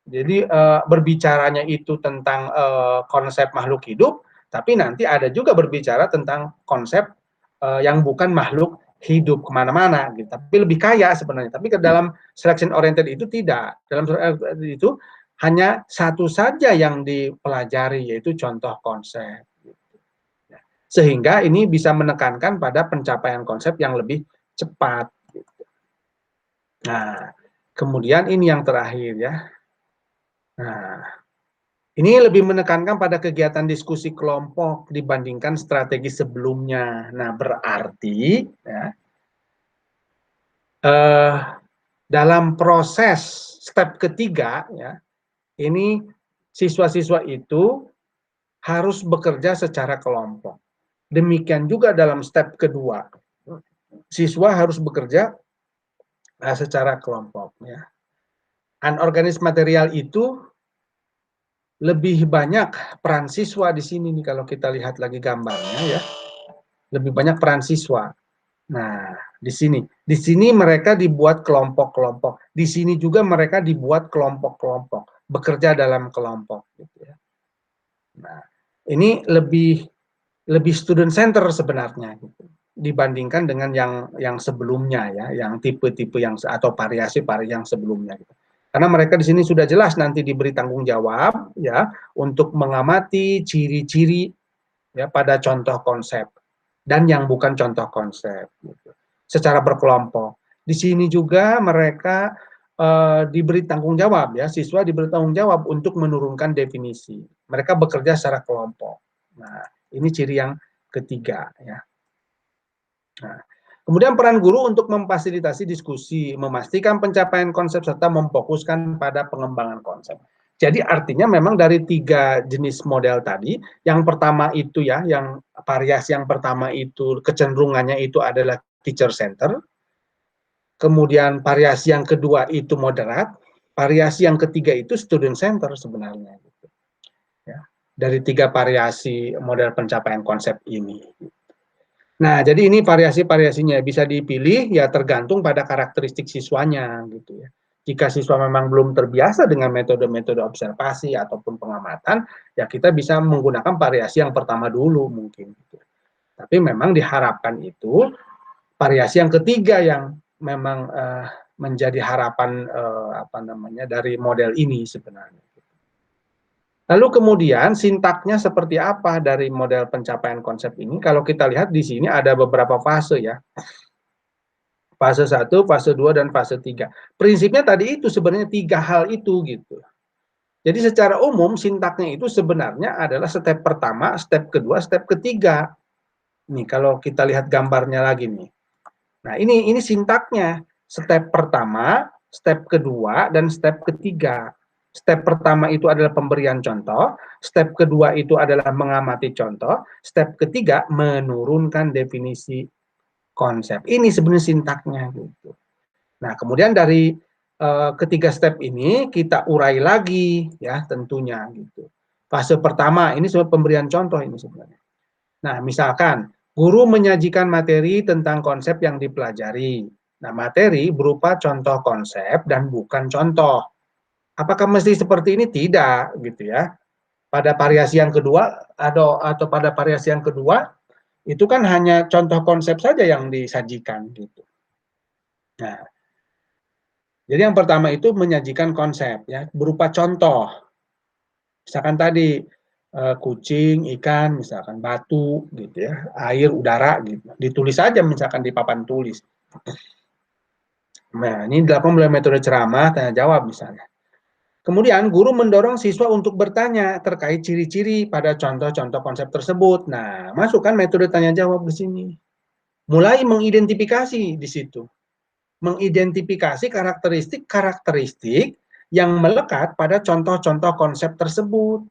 Jadi berbicaranya itu tentang konsep makhluk hidup, tapi nanti ada juga berbicara tentang konsep yang bukan makhluk hidup kemana-mana gitu. Tapi lebih kaya sebenarnya. Tapi ke dalam selection oriented itu tidak. Dalam itu hanya satu saja yang dipelajari yaitu contoh konsep. Sehingga ini bisa menekankan pada pencapaian konsep yang lebih cepat. Nah, kemudian ini yang terakhir ya. Nah, ini lebih menekankan pada kegiatan diskusi kelompok dibandingkan strategi sebelumnya. Nah, berarti ya, dalam proses step ketiga, ya, ini siswa-siswa itu harus bekerja secara kelompok. Demikian juga dalam step kedua, siswa harus bekerja secara kelompok. Ya. Anorganis material itu lebih banyak peran siswa di sini nih kalau kita lihat lagi gambarnya ya, lebih banyak peran siswa. Nah, di sini mereka dibuat kelompok-kelompok. Di sini juga mereka dibuat kelompok-kelompok, bekerja dalam kelompok. Gitu ya. Nah, ini lebih student center sebenarnya, gitu, dibandingkan dengan yang sebelumnya ya, yang tipe-tipe yang atau variasi-variasi yang sebelumnya. Gitu. Karena mereka di sini sudah jelas nanti diberi tanggung jawab ya untuk mengamati ciri-ciri ya pada contoh konsep dan yang bukan contoh konsep gitu. Secara berkelompok. Di sini juga mereka diberi tanggung jawab ya, siswa diberi tanggung jawab untuk menurunkan definisi. Mereka bekerja secara kelompok. Nah, ini ciri yang ketiga ya. Nah, kemudian peran guru untuk memfasilitasi diskusi, memastikan pencapaian konsep serta memfokuskan pada pengembangan konsep. Jadi artinya memang dari 3 jenis model tadi, yang pertama itu ya, yang variasi yang pertama itu kecenderungannya itu adalah teacher center, kemudian variasi yang kedua itu moderat, variasi yang ketiga itu student center sebenarnya. Ya, dari 3 variasi model pencapaian konsep ini. Nah, jadi ini variasi-variasinya bisa dipilih ya tergantung pada karakteristik siswanya gitu ya. Jika siswa memang belum terbiasa dengan metode-metode observasi ataupun pengamatan, ya kita bisa menggunakan variasi yang pertama dulu mungkin. Gitu. Tapi memang diharapkan itu variasi yang ketiga yang memang menjadi harapan dari model ini sebenarnya. Lalu kemudian sintaknya seperti apa dari model pencapaian konsep ini? Kalau kita lihat di sini ada beberapa fase ya. Fase 1, fase 2, dan fase 3. Prinsipnya tadi itu sebenarnya 3 hal itu gitu. Jadi secara umum sintaknya itu sebenarnya adalah step pertama, step kedua, step ketiga. Nih kalau kita lihat gambarnya lagi nih. Nah ini sintaknya. Step pertama, step kedua, dan step ketiga. Step pertama itu adalah pemberian contoh, step kedua itu adalah mengamati contoh, step ketiga menurunkan definisi konsep. Ini sebenarnya sintaknya gitu. Nah, kemudian dari ketiga step ini kita urai lagi ya tentunya gitu. Fase pertama ini sebagai pemberian contoh ini sebenarnya. Nah, misalkan guru menyajikan materi tentang konsep yang dipelajari. Nah, materi berupa contoh konsep dan bukan contoh. Apakah mesti seperti ini? Tidak, gitu ya. Pada variasi yang kedua atau pada variasi yang kedua itu kan hanya contoh konsep saja yang disajikan gitu. Nah, jadi yang pertama itu menyajikan konsep ya berupa contoh. Misalkan tadi kucing, ikan, misalkan batu gitu ya, air, udara gitu. Ditulis saja misalkan di papan tulis. Nah, ini dilakukan melalui metode ceramah, tanya jawab misalnya. Kemudian guru mendorong siswa untuk bertanya terkait ciri-ciri pada contoh-contoh konsep tersebut. Nah, masukkan metode tanya jawab di sini. mulai mengidentifikasi di situ. Mengidentifikasi karakteristik-karakteristik yang melekat pada contoh-contoh konsep tersebut.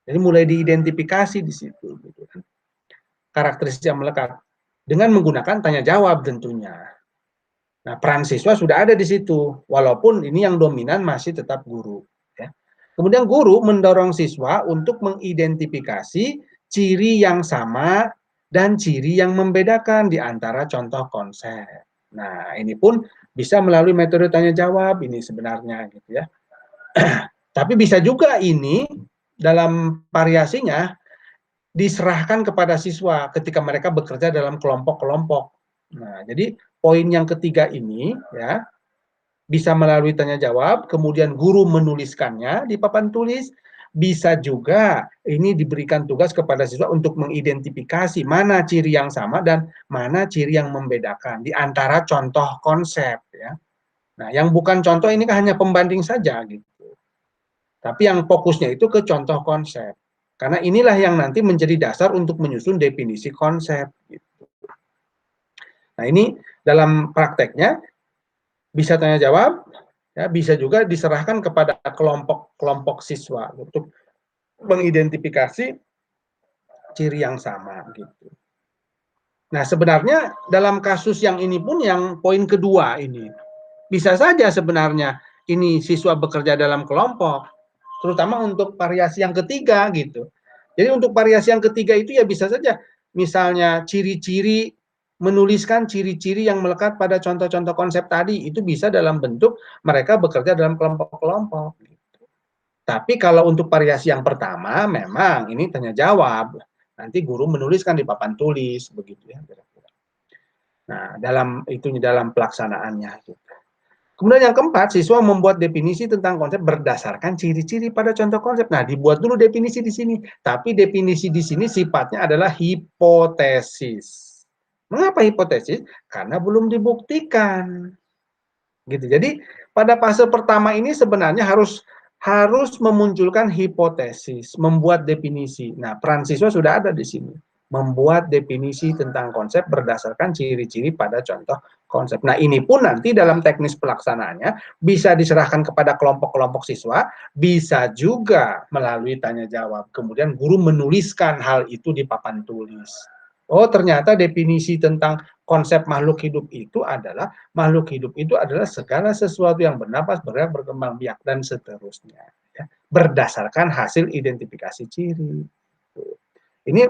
Jadi mulai diidentifikasi di situ, gitu kan. Karakteristik yang melekat dengan menggunakan tanya jawab tentunya. Nah, peran siswa sudah ada di situ, walaupun ini yang dominan masih tetap guru. Ya. Kemudian guru mendorong siswa untuk mengidentifikasi ciri yang sama dan ciri yang membedakan di antara contoh konsep. Nah, ini pun bisa melalui metode tanya jawab ini sebenarnya, gitu ya. Tapi bisa juga ini dalam variasinya diserahkan kepada siswa ketika mereka bekerja dalam kelompok-kelompok. Nah, jadi poin yang ketiga ini ya bisa melalui tanya jawab, kemudian guru menuliskannya di papan tulis, bisa juga ini diberikan tugas kepada siswa untuk mengidentifikasi mana ciri yang sama dan mana ciri yang membedakan di antara contoh konsep ya. Nah, yang bukan contoh ini kan hanya pembanding saja gitu. Tapi yang fokusnya itu ke contoh konsep. Karena inilah yang nanti menjadi dasar untuk menyusun definisi konsep gitu. Nah, ini dalam prakteknya bisa tanya jawab, ya, bisa juga diserahkan kepada kelompok-kelompok siswa untuk mengidentifikasi ciri yang sama gitu. Nah, sebenarnya dalam kasus yang ini pun yang poin kedua ini bisa saja sebenarnya ini siswa bekerja dalam kelompok, terutama untuk variasi yang ketiga gitu. Jadi untuk variasi yang ketiga itu ya bisa saja misalnya ciri-ciri, menuliskan ciri-ciri yang melekat pada contoh-contoh konsep tadi itu bisa dalam bentuk mereka bekerja dalam kelompok-kelompok gitu. Tapi kalau untuk variasi yang pertama memang ini tanya jawab. Nanti guru menuliskan di papan tulis begitu ya kira-kira. Nah, dalam pelaksanaannya gitu. Kemudian yang keempat, siswa membuat definisi tentang konsep berdasarkan ciri-ciri pada contoh konsep. Nah, dibuat dulu definisi di sini. Tapi definisi di sini sifatnya adalah hipotesis. Mengapa hipotesis? Karena belum dibuktikan. Gitu. Jadi, pada fase pertama ini sebenarnya harus memunculkan hipotesis, membuat definisi. Nah, peran siswa sudah ada di sini. Membuat definisi tentang konsep berdasarkan ciri-ciri pada contoh konsep. Nah, ini pun nanti dalam teknis pelaksanaannya bisa diserahkan kepada kelompok-kelompok siswa, bisa juga melalui tanya jawab. Kemudian guru menuliskan hal itu di papan tulis. Oh, ternyata definisi tentang konsep makhluk hidup itu adalah segala sesuatu yang bernapas, bergerak, berkembang biak dan seterusnya. Ya, berdasarkan hasil identifikasi ciri. Ini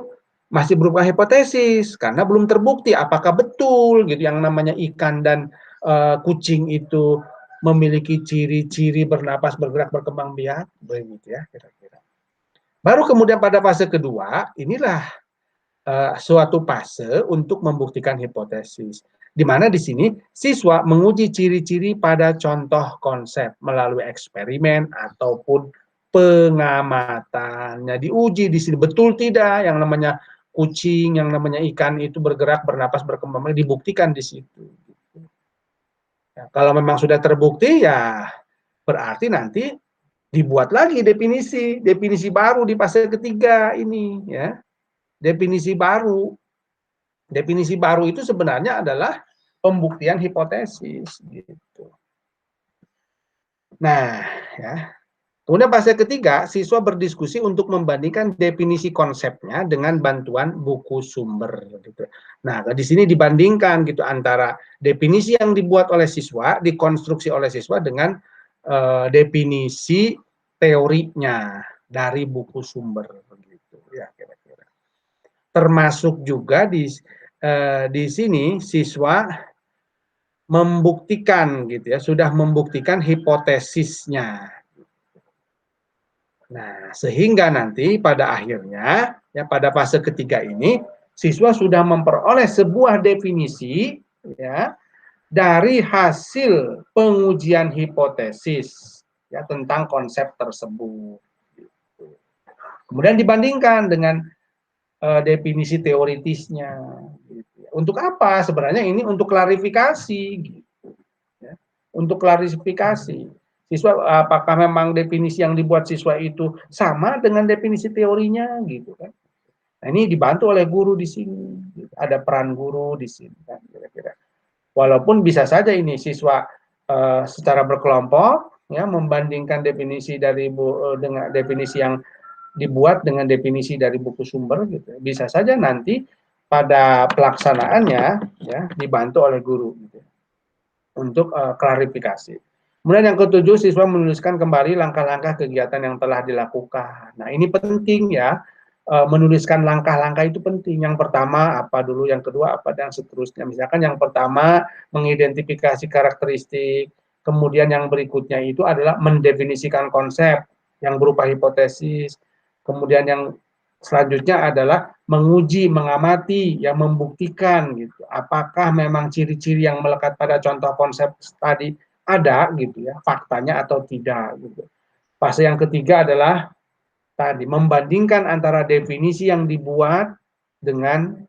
masih berupa hipotesis karena belum terbukti apakah betul gitu yang namanya ikan dan kucing itu memiliki ciri-ciri bernapas, bergerak, berkembang biak, begitu ya kira-kira. Baru kemudian pada fase kedua, inilah suatu fase untuk membuktikan hipotesis. Di mana di sini siswa menguji ciri-ciri pada contoh konsep melalui eksperimen ataupun pengamatannya. Diuji di sini betul tidak yang namanya kucing, yang namanya ikan itu bergerak, bernapas, berkembang, dibuktikan di situ. Ya, kalau memang sudah terbukti ya berarti nanti dibuat lagi definisi baru di fase ketiga ini ya. Definisi baru itu sebenarnya adalah pembuktian hipotesis gitu. Nah, ya. Kemudian fase ketiga, siswa berdiskusi untuk membandingkan definisi konsepnya dengan bantuan buku sumber gitu. Nah, di sini dibandingkan gitu antara definisi yang dibuat oleh siswa, dikonstruksi oleh siswa dengan definisi teorinya dari buku sumber begitu ya kira-kira. Termasuk juga di sini siswa membuktikan gitu ya, sudah membuktikan hipotesisnya. Nah, sehingga nanti pada akhirnya ya pada fase ketiga ini siswa sudah memperoleh sebuah definisi ya dari hasil pengujian hipotesis ya tentang konsep tersebut. Kemudian dibandingkan dengan definisi teoritisnya. Gitu. Untuk apa? Sebenarnya ini untuk klarifikasi. Gitu, ya. Untuk klarifikasi. Siswa, apakah memang definisi yang dibuat siswa itu sama dengan definisi teorinya, gitu kan? Nah, ini dibantu oleh guru di sini. Gitu. ada peran guru di sini kan kira-kira. Walaupun bisa saja ini siswa secara berkelompok ya membandingkan definisi dari dengan definisi yang dibuat dengan definisi dari buku sumber gitu. Bisa saja nanti pada pelaksanaannya ya dibantu oleh guru gitu, untuk klarifikasi. Kemudian yang ketujuh, siswa menuliskan kembali langkah-langkah kegiatan yang telah dilakukan. Nah, ini penting ya, menuliskan langkah-langkah itu penting. Yang pertama apa dulu, yang kedua apa, dan seterusnya. Misalkan yang pertama mengidentifikasi karakteristik, kemudian yang berikutnya itu adalah mendefinisikan konsep yang berupa hipotesis, kemudian yang selanjutnya adalah menguji, mengamati, yang membuktikan gitu. Apakah memang ciri-ciri yang melekat pada contoh konsep tadi ada gitu ya, faktanya atau tidak gitu. Fase yang ketiga adalah tadi membandingkan antara definisi yang dibuat dengan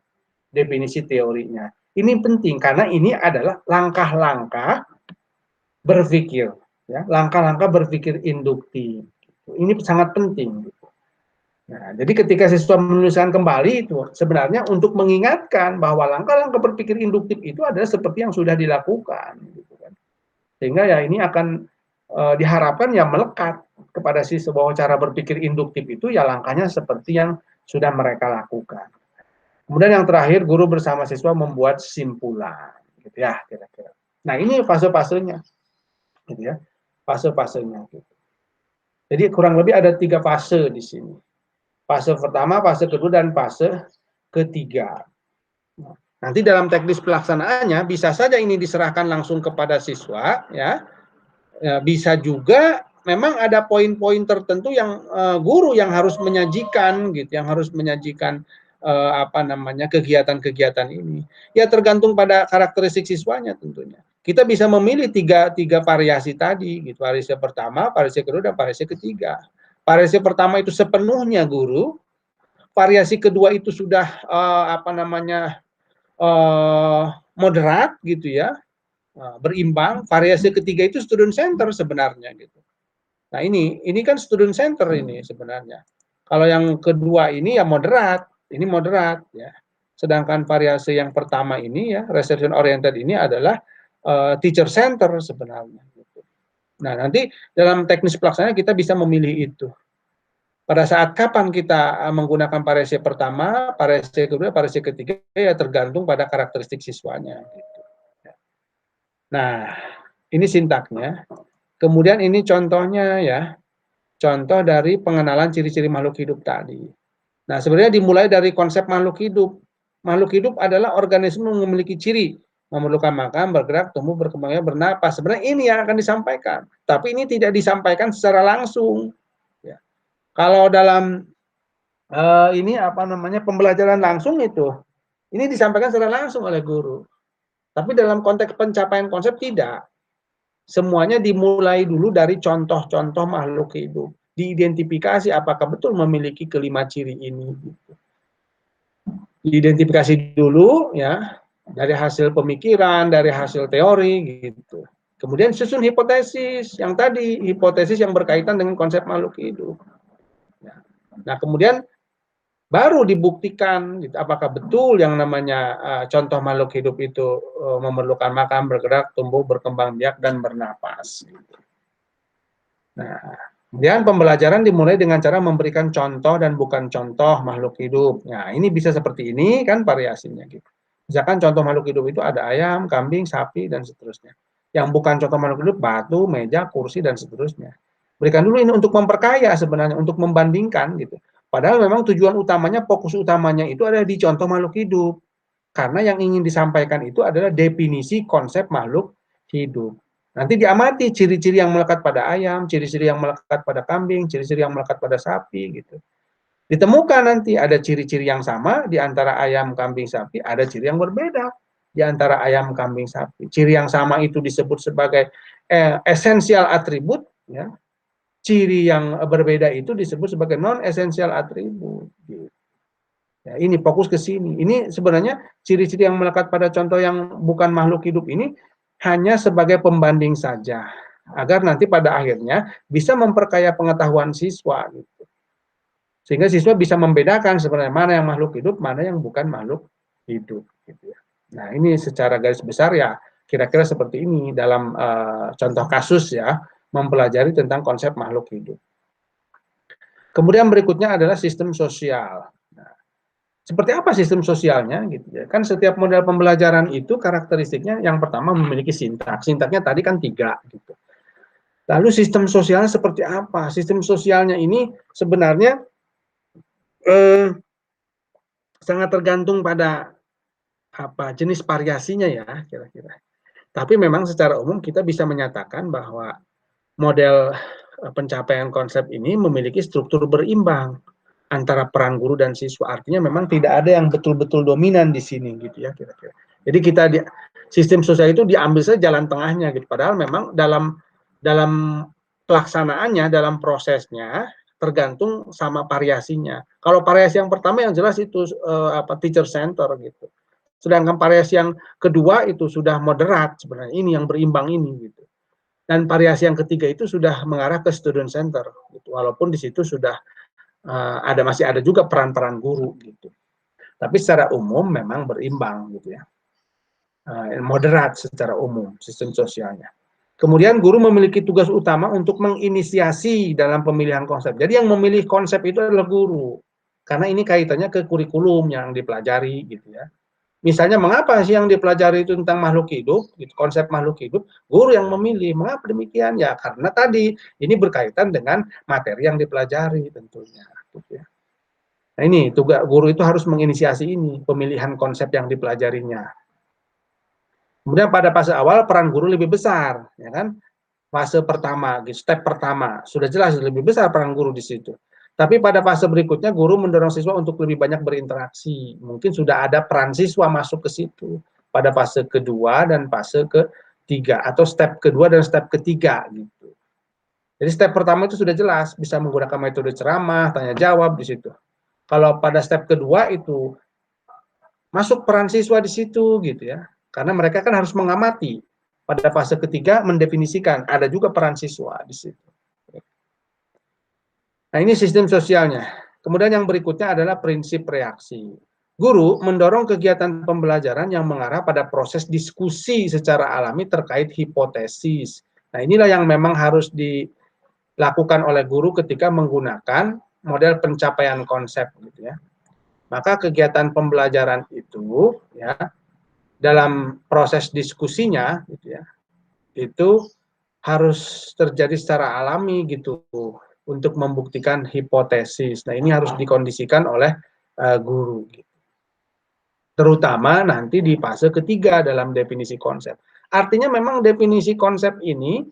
definisi teorinya. Ini penting karena ini adalah langkah-langkah berpikir, ya, langkah-langkah berpikir induktif. Ini sangat penting. Nah, jadi ketika siswa menuliskan kembali itu sebenarnya untuk mengingatkan bahwa langkah-langkah berpikir induktif itu adalah seperti yang sudah dilakukan, gitu kan. Sehingga ya ini akan diharapkan ya melekat kepada siswa bahwa cara berpikir induktif itu ya langkahnya seperti yang sudah mereka lakukan. Kemudian yang terakhir, guru bersama siswa membuat simpulan, gitu ya kira-kira. Nah ini fase-fasenya, gitu ya, fase-fasenya. Gitu. Jadi kurang lebih ada 3 fase di sini. Fase pertama, fase kedua, dan fase ketiga. Nanti dalam teknis pelaksanaannya bisa saja ini diserahkan langsung kepada siswa, ya. Bisa juga memang ada poin-poin tertentu yang guru yang harus menyajikan, gitu, yang harus menyajikan kegiatan-kegiatan ini. Ya tergantung pada karakteristik siswanya tentunya. Kita bisa memilih tiga variasi tadi, gitu. Variasi pertama, variasi kedua, dan variasi ketiga. Variasi pertama itu sepenuhnya guru, variasi kedua itu sudah moderat gitu ya, berimbang. Variasi ketiga itu student center sebenarnya gitu. Nah ini kan student center ini sebenarnya. Kalau yang kedua ini ya moderat, ini moderat ya. Sedangkan variasi yang pertama ini ya, research oriented ini adalah teacher center sebenarnya. Gitu. Nah nanti dalam teknis pelaksanaan kita bisa memilih itu. Pada saat kapan kita menggunakan variasi pertama, variasi kedua, variasi ketiga ya tergantung pada karakteristik siswanya. Gitu. Nah, ini sintaknya. Kemudian ini contohnya ya, contoh dari pengenalan ciri-ciri makhluk hidup tadi. Nah, sebenarnya dimulai dari konsep makhluk hidup. Makhluk hidup adalah organisme yang memiliki ciri, memerlukan makan, bergerak, tumbuh, berkembangnya, bernapas. Sebenarnya ini yang akan disampaikan, tapi ini tidak disampaikan secara langsung. Ya. Kalau dalam pembelajaran langsung itu, ini disampaikan secara langsung oleh guru. Tapi dalam konteks pencapaian konsep tidak. Semuanya dimulai dulu dari contoh-contoh makhluk hidup. Diidentifikasi apakah betul memiliki kelima ciri ini. Diidentifikasi dulu ya, dari hasil pemikiran, dari hasil teori gitu. Kemudian susun hipotesis, yang tadi hipotesis yang berkaitan dengan konsep makhluk hidup. Nah kemudian baru dibuktikan gitu, apakah betul yang namanya contoh makhluk hidup itu memerlukan makan, bergerak, tumbuh, berkembang biak, dan bernapas. Gitu. Nah, kemudian pembelajaran dimulai dengan cara memberikan contoh dan bukan contoh makhluk hidup. Nah, ini bisa seperti ini kan variasinya gitu. Misalkan contoh makhluk hidup itu ada ayam, kambing, sapi, dan seterusnya. Yang bukan contoh makhluk hidup, batu, meja, kursi, dan seterusnya. Berikan dulu ini untuk memperkaya sebenarnya, untuk membandingkan gitu. Padahal memang tujuan utamanya, fokus utamanya itu ada di contoh makhluk hidup. Karena yang ingin disampaikan itu adalah definisi konsep makhluk hidup. Nanti diamati ciri-ciri yang melekat pada ayam, ciri-ciri yang melekat pada kambing, ciri-ciri yang melekat pada sapi gitu. Ditemukan nanti ada ciri-ciri yang sama di antara ayam, kambing, sapi, ada ciri yang berbeda di antara ayam, kambing, sapi. Ciri yang sama itu disebut sebagai esensial atribut ya. Ciri yang berbeda itu disebut sebagai non-esensial atribut. Ya, ini fokus ke sini. Ini sebenarnya ciri-ciri yang melekat pada contoh yang bukan makhluk hidup ini hanya sebagai pembanding saja. Agar nanti pada akhirnya bisa memperkaya pengetahuan siswa. Gitu. Sehingga siswa bisa membedakan sebenarnya mana yang makhluk hidup, mana yang bukan makhluk hidup gitu ya. Nah, ini secara garis besar ya kira-kira seperti ini dalam contoh kasus ya, mempelajari tentang konsep makhluk hidup. Kemudian berikutnya adalah sistem sosial. Nah, seperti apa sistem sosialnya gitu ya? Kan setiap model pembelajaran itu karakteristiknya yang pertama memiliki sintaks. Sintaksnya tadi kan 3 gitu. Lalu sistem sosialnya seperti apa? Sistem sosialnya ini sebenarnya eh, sangat tergantung pada apa jenis variasinya ya kira-kira. Tapi memang secara umum kita bisa menyatakan bahwa model pencapaian konsep ini memiliki struktur berimbang antara peran guru dan siswa. Artinya memang tidak ada yang betul-betul dominan di sini gitu ya kira-kira. Jadi kita di sistem sosial itu diambil saja jalan tengahnya gitu. Padahal memang dalam pelaksanaannya, dalam prosesnya tergantung sama variasinya. Kalau variasi yang pertama yang jelas itu teacher center gitu. Sedangkan variasi yang kedua itu sudah moderat sebenarnya, ini yang berimbang ini gitu. Dan variasi yang ketiga itu sudah mengarah ke student center gitu. Walaupun di situ sudah masih ada juga peran-peran guru gitu. Tapi secara umum memang berimbang gitu ya. Moderat secara umum sistem sosialnya. Kemudian guru memiliki tugas utama untuk menginisiasi dalam pemilihan konsep. Jadi yang memilih konsep itu adalah guru. Karena ini kaitannya ke kurikulum yang dipelajari gitu ya. Misalnya mengapa sih yang dipelajari itu tentang makhluk hidup, gitu, konsep makhluk hidup, guru yang memilih. Mengapa demikian? Ya karena tadi ini berkaitan dengan materi yang dipelajari tentunya. Gitu ya. Nah ini tugas guru itu harus menginisiasi ini pemilihan konsep yang dipelajarinya. Kemudian pada fase awal peran guru lebih besar, ya kan? Fase pertama, step pertama sudah jelas lebih besar peran guru di situ. Tapi pada fase berikutnya guru mendorong siswa untuk lebih banyak berinteraksi. Mungkin sudah ada peran siswa masuk ke situ pada fase kedua dan fase ketiga atau step kedua dan step ketiga gitu. Jadi step pertama itu sudah jelas bisa menggunakan metode ceramah, tanya jawab di situ. Kalau pada step kedua itu masuk peran siswa di situ gitu ya. Karena mereka kan harus mengamati. Pada fase ketiga mendefinisikan, ada juga peran siswa di situ. Nah, ini sistem sosialnya. Kemudian yang berikutnya adalah prinsip reaksi. Guru mendorong kegiatan pembelajaran yang mengarah pada proses diskusi secara alami terkait hipotesis. Nah, inilah yang memang harus dilakukan oleh guru ketika menggunakan model pencapaian konsep gitu ya. Maka kegiatan pembelajaran itu ya dalam proses diskusinya gitu ya, itu harus terjadi secara alami gitu untuk membuktikan hipotesis. Nah, ini harus dikondisikan oleh guru. Terutama nanti di fase ketiga dalam definisi konsep. Artinya memang definisi konsep ini,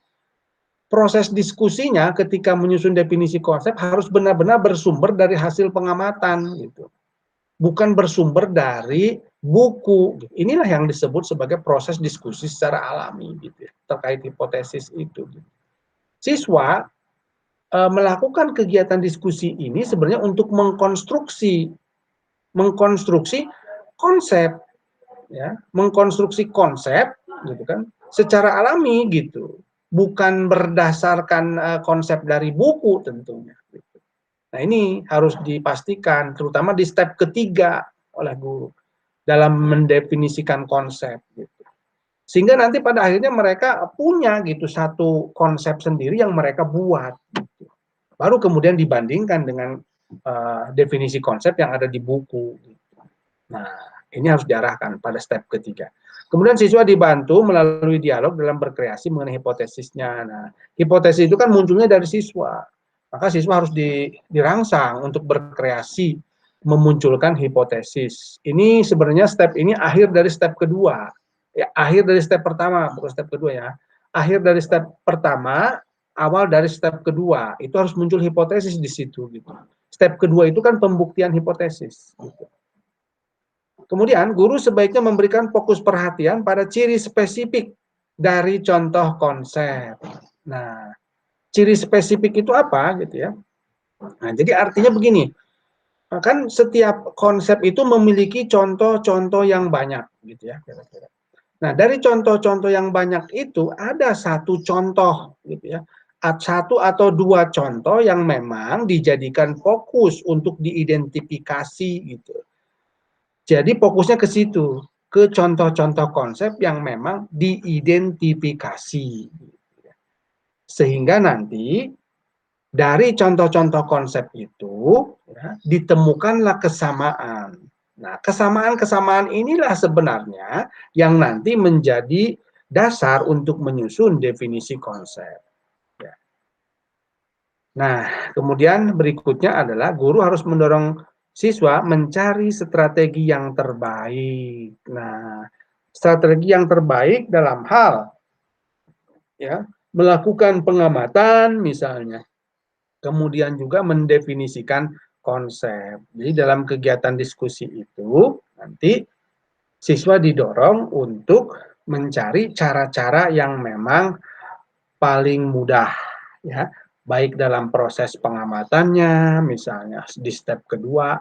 proses diskusinya ketika menyusun definisi konsep harus benar-benar bersumber dari hasil pengamatan gitu. Bukan bersumber dari buku. Inilah yang disebut sebagai proses diskusi secara alami gitu ya, terkait hipotesis itu. Siswa melakukan kegiatan diskusi ini sebenarnya untuk mengkonstruksi konsep ya, mengkonstruksi konsep gitu kan secara alami gitu. Bukan berdasarkan konsep dari buku tentunya gitu. Nah, ini harus dipastikan terutama di step ketiga oleh guru dalam mendefinisikan konsep gitu. Sehingga nanti pada akhirnya mereka punya gitu satu konsep sendiri yang mereka buat gitu. Baru kemudian dibandingkan dengan definisi konsep yang ada di buku. Nah, ini harus diarahkan pada step ketiga. Kemudian siswa dibantu melalui dialog dalam berkreasi mengenai hipotesisnya. Nah, hipotesis itu kan munculnya dari siswa. Maka siswa harus dirangsang untuk berkreasi memunculkan hipotesis. Ini sebenarnya step ini akhir dari step kedua. Ya, akhir dari step pertama, bukan step kedua ya. Akhir dari step pertama, awal dari step kedua. Itu harus muncul hipotesis di situ gitu. Step kedua itu kan pembuktian hipotesis gitu. Kemudian guru sebaiknya memberikan fokus perhatian pada ciri spesifik dari contoh konsep. Nah, ciri spesifik itu apa gitu ya? Nah, jadi artinya begini, kan setiap konsep itu memiliki contoh-contoh yang banyak gitu ya kira-kira. Nah, dari contoh-contoh yang banyak itu ada satu contoh gitu ya. Satu atau dua contoh yang memang dijadikan fokus untuk diidentifikasi gitu. Jadi fokusnya ke situ, ke contoh-contoh konsep yang memang diidentifikasi. Sehingga nanti dari contoh-contoh konsep itu ya, ditemukanlah kesamaan. Nah, kesamaan-kesamaan inilah sebenarnya yang nanti menjadi dasar untuk menyusun definisi konsep. Ya. Nah, kemudian berikutnya adalah guru harus mendorong siswa mencari strategi yang terbaik. Nah, strategi yang terbaik dalam hal ya melakukan pengamatan misalnya, kemudian juga mendefinisikan konsep. Jadi dalam kegiatan diskusi itu nanti siswa didorong untuk mencari cara-cara yang memang paling mudah ya, baik dalam proses pengamatannya misalnya di step kedua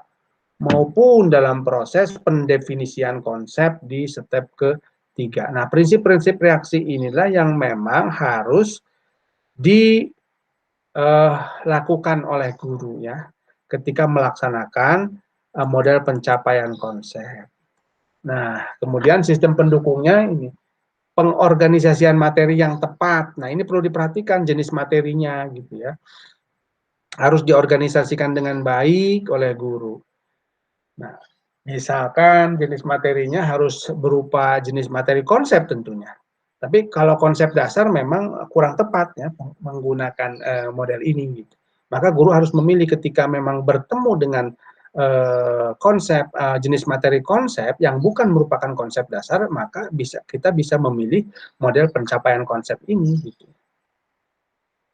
maupun dalam proses pendefinisian konsep di step ketiga. Nah, prinsip-prinsip reaksi inilah yang memang harus dilakukan oleh guru ya ketika melaksanakan model pencapaian konsep. Nah, kemudian sistem pendukungnya ini pengorganisasian materi yang tepat. Nah, ini perlu diperhatikan jenis materinya gitu ya. Harus diorganisasikan dengan baik oleh guru. Nah, misalkan jenis materinya harus berupa jenis materi konsep tentunya. Tapi kalau konsep dasar memang kurang tepat ya menggunakan model ini gitu. Maka guru harus memilih ketika memang bertemu dengan konsep jenis materi konsep yang bukan merupakan konsep dasar, maka kita bisa memilih model pencapaian konsep ini gitu.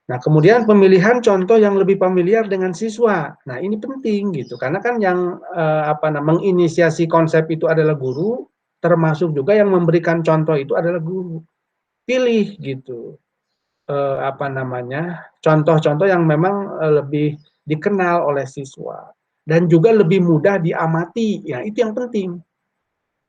Nah, kemudian pemilihan contoh yang lebih familiar dengan siswa. Nah, ini penting gitu, karena kan yang menginisiasi konsep itu adalah guru, termasuk juga yang memberikan contoh itu adalah guru. Pilih gitu, contoh-contoh yang memang lebih dikenal oleh siswa dan juga lebih mudah diamati. Ya, itu yang penting.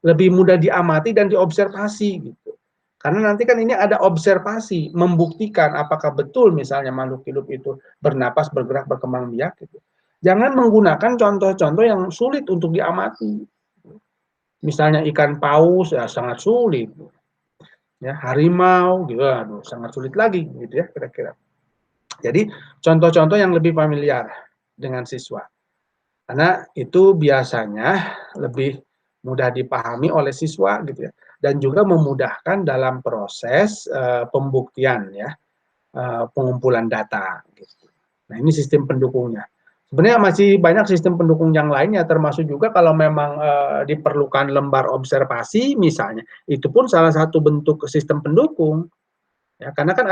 Lebih mudah diamati dan diobservasi gitu. Karena nanti kan ini ada observasi, membuktikan apakah betul misalnya makhluk hidup itu bernapas, bergerak, berkembang biak gitu. Jangan menggunakan contoh-contoh yang sulit untuk diamati. Misalnya ikan paus ya sangat sulit. Ya, harimau gitu, aduh, sangat sulit lagi gitu ya kira-kira. Jadi contoh-contoh yang lebih familiar dengan siswa. Karena itu biasanya lebih mudah dipahami oleh siswa gitu ya dan juga memudahkan dalam proses pembuktian ya pengumpulan data gitu. Nah, ini sistem pendukungnya. Sebenarnya masih banyak sistem pendukung yang lainnya termasuk juga kalau memang diperlukan lembar observasi misalnya. Itu pun salah satu bentuk sistem pendukung. Ya, karena kan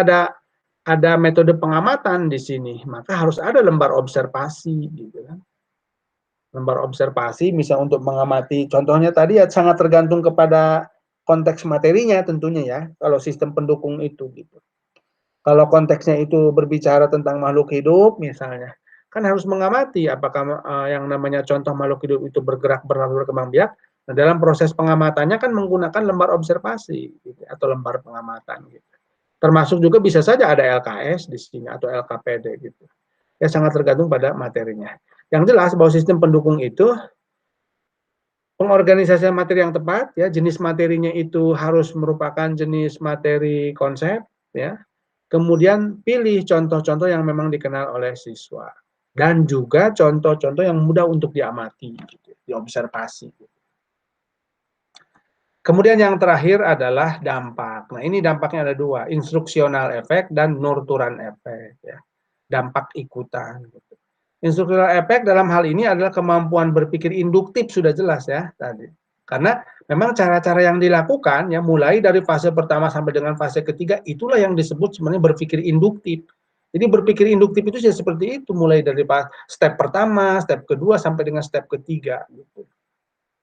ada metode pengamatan di sini, maka harus ada lembar observasi gitu kan. Lembar observasi misal untuk mengamati contohnya tadi ya sangat tergantung kepada konteks materinya tentunya ya kalau sistem pendukung itu gitu. Kalau konteksnya itu berbicara tentang makhluk hidup misalnya kan harus mengamati apakah yang namanya contoh makhluk hidup itu bergerak, berlalu, berkembang biak. Nah, dalam proses pengamatannya kan menggunakan lembar observasi gitu, atau lembar pengamatan gitu. Termasuk juga bisa saja ada LKS di sini atau LKPD gitu. Ya sangat tergantung pada materinya. Yang jelas bahwa sistem pendukung itu pengorganisasian materi yang tepat ya, jenis materinya itu harus merupakan jenis materi konsep ya. Kemudian pilih contoh-contoh yang memang dikenal oleh siswa dan juga contoh-contoh yang mudah untuk diamati gitu, diobservasi. Kemudian yang terakhir adalah dampak. Nah, ini dampaknya ada dua, instruksional efek dan nurturan efek ya. Dampak ikutan gitu. Instruksional efek dalam hal ini adalah kemampuan berpikir induktif sudah jelas ya tadi. Karena memang cara-cara yang dilakukan ya mulai dari fase pertama sampai dengan fase ketiga itulah yang disebut sebenarnya berpikir induktif. Jadi berpikir induktif itu ya seperti itu mulai dari step pertama, step kedua sampai dengan step ketiga gitu.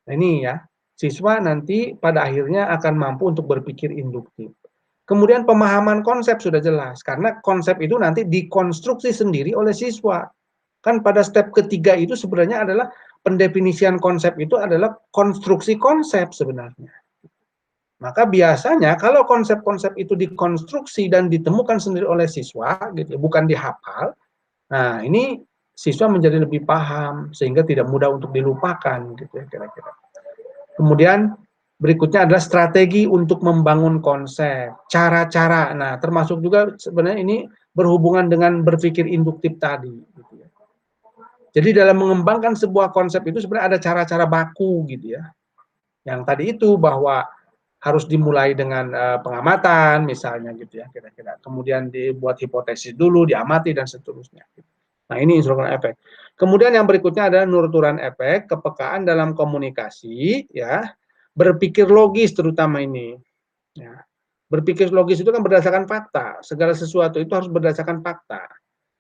Nah, ini ya, siswa nanti pada akhirnya akan mampu untuk berpikir induktif. Kemudian pemahaman konsep sudah jelas karena konsep itu nanti dikonstruksi sendiri oleh siswa. Kan pada step ketiga itu sebenarnya adalah pendefinisian konsep itu adalah konstruksi konsep sebenarnya. Maka biasanya kalau konsep-konsep itu dikonstruksi dan ditemukan sendiri oleh siswa, gitu, bukan dihafal, nah ini siswa menjadi lebih paham sehingga tidak mudah untuk dilupakan, gitu ya kira-kira. Kemudian berikutnya adalah strategi untuk membangun konsep, cara-cara. Nah, termasuk juga sebenarnya ini berhubungan dengan berpikir induktif tadi. Gitu ya. Jadi dalam mengembangkan sebuah konsep itu sebenarnya ada cara-cara baku gitu ya. Yang tadi itu bahwa harus dimulai dengan pengamatan misalnya gitu ya kira-kira. Kemudian dibuat hipotesis dulu, diamati dan seterusnya. Nah, ini instrumen efek. Kemudian yang berikutnya adalah nuturan efek, kepekaan dalam komunikasi ya. Berpikir logis terutama ini. Ya. Berpikir logis itu kan berdasarkan fakta. Segala sesuatu itu harus berdasarkan fakta.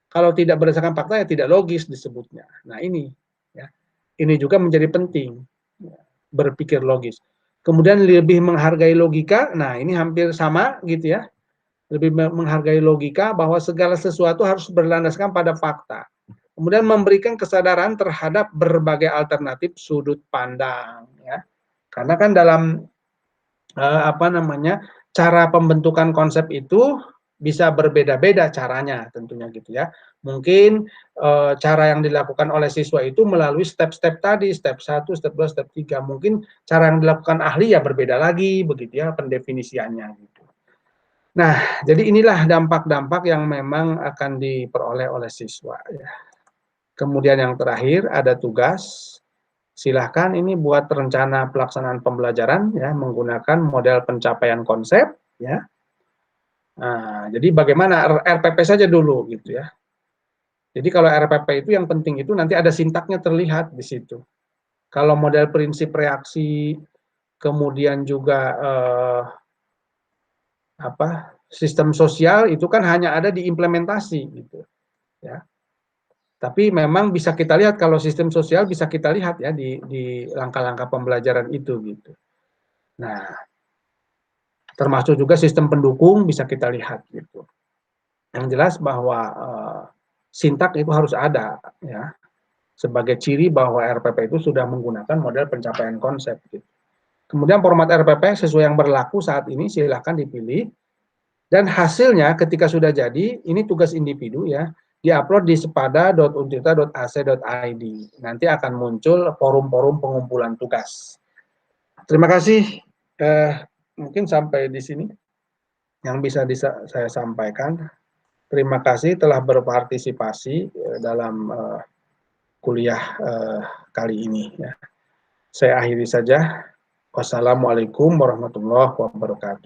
Kalau tidak berdasarkan fakta ya tidak logis disebutnya. Nah, ini ya. Ini juga menjadi penting. Ya. Berpikir logis. Kemudian lebih menghargai logika. Nah, ini hampir sama gitu ya. Lebih menghargai logika bahwa segala sesuatu harus berlandaskan pada fakta. Kemudian memberikan kesadaran terhadap berbagai alternatif sudut pandang ya. Karena kan dalam cara pembentukan konsep itu bisa berbeda-beda caranya tentunya gitu ya. Mungkin cara yang dilakukan oleh siswa itu melalui step-step tadi, step 1, step 2, step 3. Mungkin cara yang dilakukan ahli ya berbeda lagi begitu ya pendefinisiannya gitu. Nah, jadi inilah dampak-dampak yang memang akan diperoleh oleh siswa ya. Kemudian yang terakhir ada tugas. Silahkan ini buat rencana pelaksanaan pembelajaran ya menggunakan model pencapaian konsep ya. Nah, jadi bagaimana RPP saja dulu gitu ya. Jadi kalau RPP itu yang penting itu nanti ada sintaknya terlihat di situ. Kalau model prinsip reaksi, kemudian juga sistem sosial itu kan hanya ada di implementasi gitu ya. Tapi memang bisa kita lihat kalau sistem sosial bisa kita lihat ya di langkah-langkah pembelajaran itu gitu. Nah, termasuk juga sistem pendukung bisa kita lihat gitu. Yang jelas bahwa sintak itu harus ada ya sebagai ciri bahwa RPP itu sudah menggunakan model pencapaian konsep gitu. Kemudian format RPP sesuai yang berlaku saat ini silahkan dipilih dan hasilnya ketika sudah jadi ini tugas individu ya diupload di sepada.untirta.ac.id. Nanti akan muncul forum-forum pengumpulan tugas. Terima kasih. Mungkin sampai di sini yang bisa saya sampaikan. Terima kasih telah berpartisipasi dalam kuliah kali ini. Ya. Saya akhiri saja. Wassalamualaikum warahmatullahi wabarakatuh.